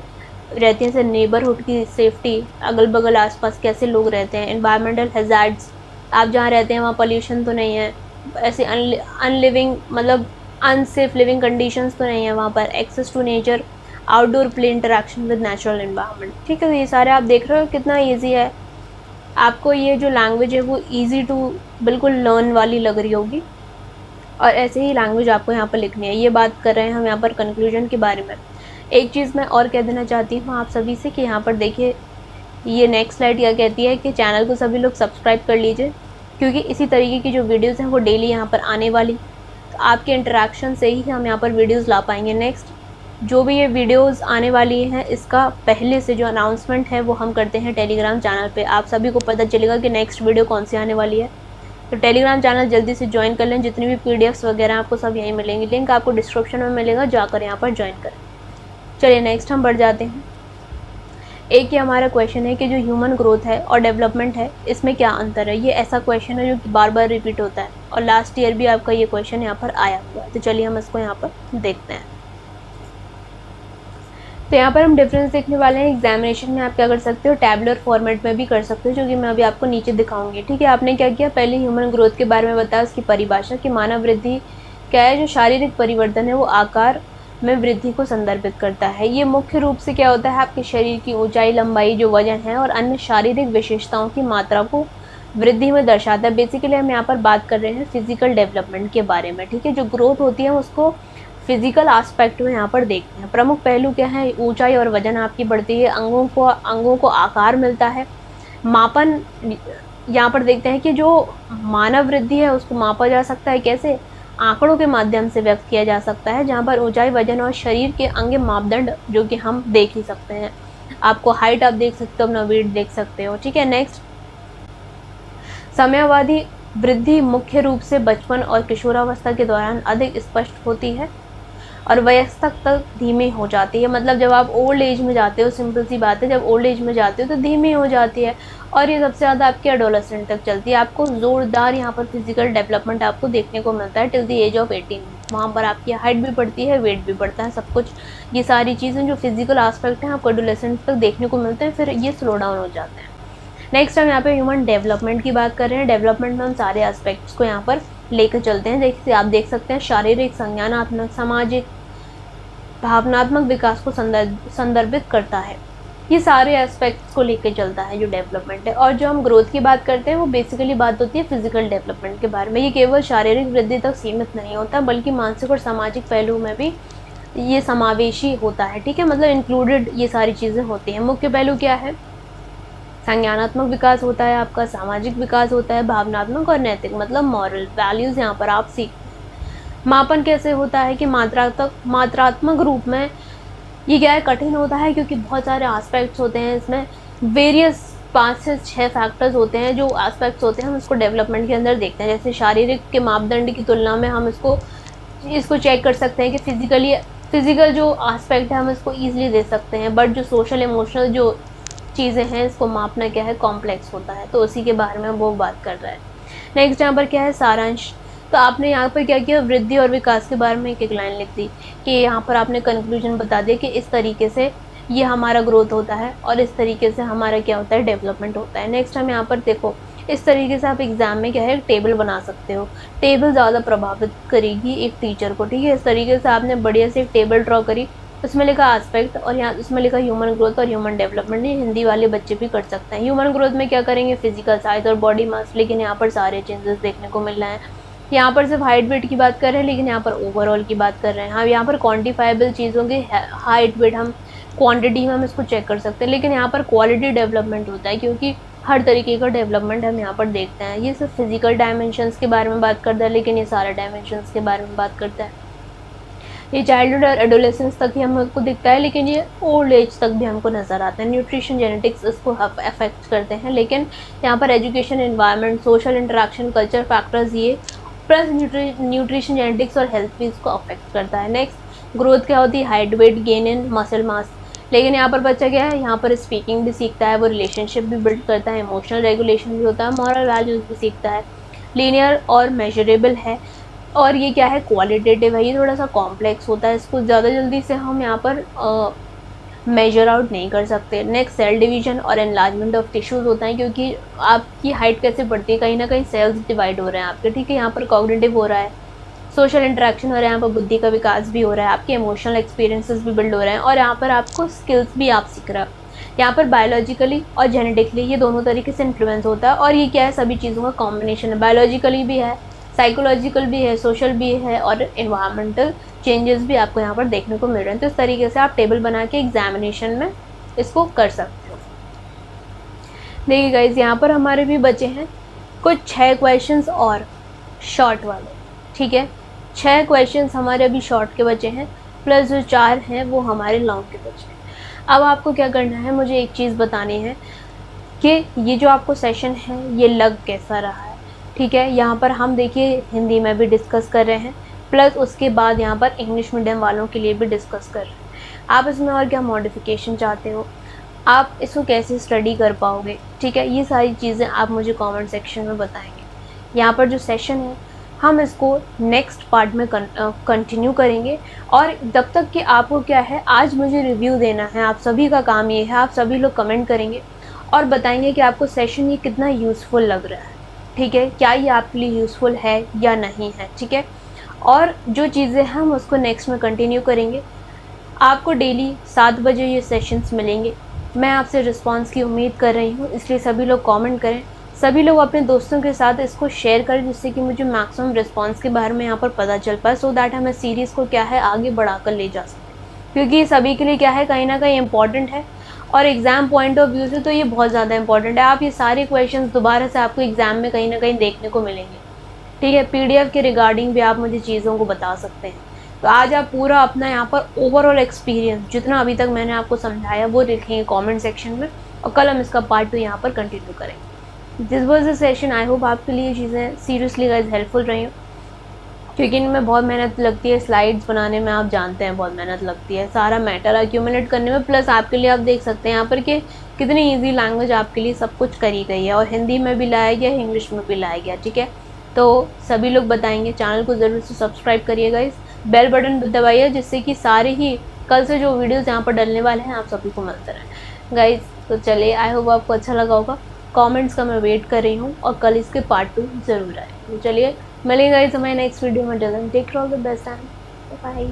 रहती हैं। जैसे नेबरहुड की सेफ्टी, अगल बगल आसपास कैसे लोग रहते हैं, एनवायरमेंटल हैज़ार्ड्स, आप जहाँ रहते हैं वहाँ पोल्यूशन तो नहीं है, ऐसे अनलिविंग मतलब अनसेफ लिविंग कंडीशंस तो नहीं है वहाँ पर, access to nature, outdoor play, interaction with natural environment. ठीक है, ये सारे आप देख रहे हो कितना ईजी है। आपको ये जो लैंग्वेज है वो ईजी टू बिल्कुल लर्न वाली लग रही होगी, और ऐसे ही लैंग्वेज आपको यहाँ पर लिखनी है। ये बात कर रहे हैं हम यहाँ पर कंक्लूजन के बारे में। एक चीज़ मैं और कह देना चाहती हूँ आप सभी से कि यहाँ पर देखिए, ये नेक्स्ट स्लाइड क्या कहती है कि चैनल को सभी लोग सब्सक्राइब कर लीजिए, क्योंकि इसी तरीके की जो वीडियोज़ हैं वो डेली यहाँ पर आने वाली, तो आपके इंटरेक्शन से ही हम यहाँ पर वीडियोज़ ला पाएंगे। नेक्स्ट जो भी ये वीडियोस आने वाली हैं, इसका पहले से जो अनाउंसमेंट है वो हम करते हैं टेलीग्राम चैनल पे। आप सभी को पता चलेगा कि नेक्स्ट वीडियो कौन सी आने वाली है, तो टेलीग्राम चैनल जल्दी से ज्वाइन कर लें। जितनी भी पीडीएफ्स वगैरह आपको सब यहीं मिलेंगी, लिंक आपको डिस्क्रिप्शन में मिलेगा, जाकर यहाँ पर ज्वाइन करें। चलिए नेक्स्ट हम बढ़ जाते हैं। एक ये हमारा क्वेश्चन है कि जो ह्यूमन ग्रोथ है और डेवलपमेंट है, इसमें क्या अंतर है। ये ऐसा क्वेश्चन है जो कि बार बार रिपीट होता है, और लास्ट ईयर भी आपका ये क्वेश्चन यहाँ पर आया हुआ है। तो चलिए हम इसको यहाँ पर देखते हैं। तो यहाँ पर हम डिफरेंस देखने वाले हैं। एग्जामिनेशन में आप क्या कर सकते हो, टैबुलर फॉर्मेट में भी कर सकते हो, जो कि मैं अभी आपको नीचे दिखाऊंगी। ठीक है, आपने क्या किया, पहले ह्यूमन ग्रोथ के बारे में बताया, उसकी परिभाषा कि मानव वृद्धि क्या है। जो शारीरिक परिवर्तन है वो आकार में वृद्धि को संदर्भित करता है। ये मुख्य रूप से क्या होता है, आपके शरीर की ऊंचाई, लंबाई, जो वजन है और अन्य शारीरिक विशेषताओं की मात्रा को वृद्धि में दर्शाता है। बेसिकली हम यहाँ पर बात कर रहे हैं फिजिकल डेवलपमेंट के बारे में। ठीक है, जो ग्रोथ होती है उसको फिजिकल एस्पेक्ट में यहाँ पर देखते हैं। प्रमुख पहलू क्या है, ऊंचाई और वजन आपकी बढ़ती है, अंगों को आकार मिलता है। मापन यहाँ पर देखते हैं कि जो मानव वृद्धि है उसको मापा जा सकता है, कैसे, आंकड़ों के माध्यम से व्यक्त किया जा सकता है, जहाँ पर ऊंचाई, वजन और शरीर के अंग मापदंड जो कि हम देख ही सकते हैं। आपको हाइट आप देख सकते हो, अपना वेट देख सकते हो। ठीक है, नेक्स्ट समयावधि वृद्धि मुख्य रूप से बचपन और किशोरावस्था के दौरान अधिक स्पष्ट होती है और वयस्क तक धीमी हो जाती है। मतलब जब आप ओल्ड एज में जाते हो, सिंपल सी बात है, जब ओल्ड एज में जाते हो तो धीमी हो जाती है, और ये सबसे ज़्यादा आपके एडोलेसेंट तक चलती है। आपको ज़ोरदार यहाँ पर फिजिकल डेवलपमेंट आपको देखने को मिलता है टिल द एज ऑफ 18। वहाँ पर आपकी हाइट भी बढ़ती है, वेट भी बढ़ता है, सब कुछ। ये सारी चीज़ें जो फिजिकल आस्पेक्ट हैं आपको एडोलेसेंट तक देखने को मिलते हैं, फिर ये स्लो डाउन हो जाते हैं। नेक्स्ट हम यहाँ पे ह्यूमन डेवलपमेंट की बात कर रहे हैं। डेवलपमेंट में हम सारे एस्पेक्ट्स को यहाँ पर लेकर चलते हैं। देखिए आप देख सकते हैं, शारीरिक, संज्ञानात्मक, सामाजिक, भावनात्मक विकास को संदर्भित करता है। ये सारे एस्पेक्ट्स को लेकर चलता है जो डेवलपमेंट है। और जो हम ग्रोथ की बात करते हैं वो बेसिकली बात होती है फिजिकल डेवलपमेंट के बारे में। ये केवल शारीरिक वृद्धि तक सीमित नहीं होता, बल्कि मानसिक और सामाजिक पहलू में भी ये समावेशी होता है। ठीक है, मतलब इंक्लूडेड ये सारी चीज़ें होती हैं। मुख्य पहलू क्या है, संज्ञानात्मक विकास होता है आपका, सामाजिक विकास होता है, भावनात्मक और नैतिक मतलब मॉरल वैल्यूज़ यहाँ पर आप सीखते हैं। मापन कैसे होता है कि मात्रात्मक रूप में ये क्या है, कठिन होता है, क्योंकि बहुत सारे एस्पेक्ट्स होते हैं इसमें, वेरियस 5 से 6 फैक्टर्स होते हैं जो एस्पेक्ट्स होते हैं, हम इसको डेवलपमेंट के अंदर देखते हैं। जैसे शारीरिक के मापदंड की तुलना में हम इसको चेक कर सकते हैं कि फिजिकल जो एस्पेक्ट है हम इसको ईजिली दे सकते हैं, बट जो सोशल इमोशनल जो चीज़ें हैं इसको मापना क्या है, कॉम्प्लेक्स होता है। तो उसी के बारे में वो बात कर रहा है। नेक्स्ट यहाँ पर क्या है, सारांश। तो आपने यहाँ पर क्या किया, वृद्धि और विकास के बारे में एक लाइन लिख दी कि यहाँ पर आपने कंक्लूजन बता दिया कि इस तरीके से ये हमारा ग्रोथ होता है और इस तरीके से हमारा क्या होता है, डेवलपमेंट होता है। नेक्स्ट हम यहाँ पर देखो, इस तरीके से आप एग्जाम में क्या है, एक टेबल बना सकते हो। टेबल ज़्यादा प्रभावित करेगी एक टीचर को। ठीक है, इस तरीके से आपने बढ़िया से एक टेबल ड्रॉ करी, उसमें लिखा एस्पेक्ट और यहाँ उसमें लिखा ह्यूमन ग्रोथ और ह्यूमन डेवलपमेंट। ये हिंदी वाले बच्चे भी कर सकते हैं। ह्यूमन ग्रोथ में क्या करेंगे, फिजिकल साइज और बॉडी मास, लेकिन यहाँ पर सारे चेंजेस देखने को मिल रहे हैं। यहाँ पर सिर्फ हाइट वेट की बात कर रहे हैं, लेकिन यहाँ पर ओवरऑल की बात कर रहे हैं। हाँ, यहाँ पर क्वान्टिफाइबल चीज़ों की हाइट वेट हम क्वांटिटी में हम इसको चेक कर सकते हैं, लेकिन यहाँ पर क्वालिटी डेवलपमेंट होता है, क्योंकि हर तरीके का डेवलपमेंट हम यहाँ पर देखते हैं। ये सिर्फ फिजिकल डायमेंशंस के बारे में बात करता है, लेकिन ये सारे डायमेंशंस के बारे में बात करता है। ये चाइल्डहुड और एडोलेसेंस तक ही हमको दिखता है, लेकिन ये ओल्ड एज तक भी हमको नज़र आता है। न्यूट्रिशन, जेनेटिक्स इसको अफेक्ट करते हैं, लेकिन यहाँ पर education, environment, social interaction, culture factors ये प्लस न्यूट्रिशन, जेनेटिक्स और हेल्थ भी इसको अफेक्ट करता है। नेक्स्ट ग्रोथ क्या होती है, height, weight gain in muscle mass. लेकिन यहाँ पर बच्चा क्या है, यहाँ पर स्पीकिंग भी सीखता है, वो रिलेशनशिप भी बिल्ड करता है, इमोशनल रेगुलेशन भी होता है, मॉरल वैल्यूज भी सीखता है, लीनियर और मेजरेबल है। और ये क्या है, क्वालिटेटिव है, ये थोड़ा सा कॉम्प्लेक्स होता है, इसको ज़्यादा जल्दी से हम यहाँ पर मेजर आउट नहीं कर सकते। नेक्स्ट सेल डिवीजन और एनलार्जमेंट ऑफ टिश्यूज़ होता है, क्योंकि आपकी हाइट कैसे बढ़ती है, कहीं ना कहीं सेल्स डिवाइड हो रहे हैं आपके, ठीक है। यहाँ पर कॉग्निटिव हो रहा है, सोशल इंटरेक्शन हो रहा है, यहाँ पर बुद्धि का विकास भी हो रहा है, आपके इमोशनल एक्सपीरियंसेस भी बिल्ड हो रहे हैं, और यहाँ पर आपको स्किल्स भी आप सीख रहे हो। यहाँ पर बायोलॉजिकली और जेनेटिकली ये दोनों तरीके से इन्फ्लुएंस होता है, और ये क्या है, सभी चीज़ों का कॉम्बिनेशन है, बायोलॉजिकली भी है, साइकोलॉजिकल भी है, सोशल भी है, और इन्वायरमेंटल चेंजेस भी आपको यहाँ पर देखने को मिल रहे हैं। तो इस तरीके से आप टेबल बना के एग्जामिनेशन में इसको कर सकते हो। देखिए गाइज, यहाँ पर हमारे भी बचे हैं कुछ 6 क्वेश्चंस और शॉर्ट वाले, ठीक है। 6 क्वेश्चंस हमारे अभी शॉर्ट के बचे हैं, प्लस जो 4 हैं वो हमारे लॉन्ग के बचे हैं। अब आपको क्या करना है, मुझे एक चीज़ बतानी है कि ये जो आपको सेशन है ये लग कैसा रहा है, ठीक है। यहाँ पर हम देखिए हिंदी में भी डिस्कस कर रहे हैं, प्लस उसके बाद यहाँ पर इंग्लिश मीडियम वालों के लिए भी डिस्कस कर रहे हैं। आप इसमें और क्या मॉडिफिकेशन चाहते हो, आप इसको कैसे स्टडी कर पाओगे, ठीक है। ये सारी चीज़ें आप मुझे कमेंट सेक्शन में बताएंगे। यहाँ पर जो सेशन है हम इसको नेक्स्ट पार्ट में कंटिन्यू करेंगे, और जब तक कि आपको क्या है, आज मुझे रिव्यू देना है, आप सभी का काम ये है, आप सभी लोग कमेंट करेंगे और बताएंगे कि आपको सेशन ये कितना यूज़फुल लग रहा है, ठीक है, क्या ये आपके लिए यूज़फुल है या नहीं है, ठीक है। और जो चीज़ें हम उसको नेक्स्ट में कंटिन्यू करेंगे। आपको डेली 7 बजे ये सेशंस मिलेंगे। मैं आपसे रिस्पांस की उम्मीद कर रही हूँ, इसलिए सभी लोग कमेंट करें, सभी लोग अपने दोस्तों के साथ इसको शेयर करें, जिससे कि मुझे मैक्सिमम रिस्पांस के बारे में यहाँ पर पता चल पाए, सो दैट हमें सीरीज़ को क्या है आगे बढ़ाकर ले जा सकें, क्योंकि सभी के लिए क्या है, कहीं ना कहीं इंपॉर्टेंट है, और एग्ज़ाम पॉइंट ऑफ व्यू से तो ये बहुत ज़्यादा इंपॉर्टेंट है। आप ये सारे क्वेश्चन दोबारा से आपको एग्ज़ाम में कहीं ना कहीं देखने को मिलेंगे, ठीक है। PDF के रिगार्डिंग भी आप मुझे चीज़ों को बता सकते हैं। तो आज आप पूरा अपना यहाँ पर ओवरऑल एक्सपीरियंस जितना अभी तक मैंने आपको समझाया वो लिखेंगे कमेंट सेक्शन में, और कल हम इसका पार्ट 2 यहाँ पर कंटिन्यू करेंगे। This was the session, I hope आपके लिए चीज़ें सीरियसली गाइस हेल्पफुल रही हो, क्योंकि इनमें बहुत मेहनत लगती है, स्लाइड्स बनाने में आप जानते हैं बहुत मेहनत लगती है, सारा मैटर एक्यूमुलेट करने में, प्लस आपके लिए आप देख सकते हैं यहाँ पर कि कितनी ईजी लैंग्वेज आपके लिए सब कुछ करी गई है, और हिंदी में भी लाया गया, इंग्लिश में भी लाया गया, ठीक है। तो सभी लोग बताएंगे, चैनल को ज़रूर से सब्सक्राइब करिएगा, इस बेल बटन दबाइए, जिससे कि सारे ही कल से जो वीडियोस यहाँ पर डलने वाले हैं आप सभी को मिलते रहें गाइस। तो चलिए, आई होप आपको अच्छा लगा होगा, कमेंट्स का मैं वेट कर रही हूँ, और कल इसके पार्ट 2 ज़रूर आए। तो चलिए मिलेंगे गाइस हमारे नेक्स्ट वीडियो में, take care, all the best and bye.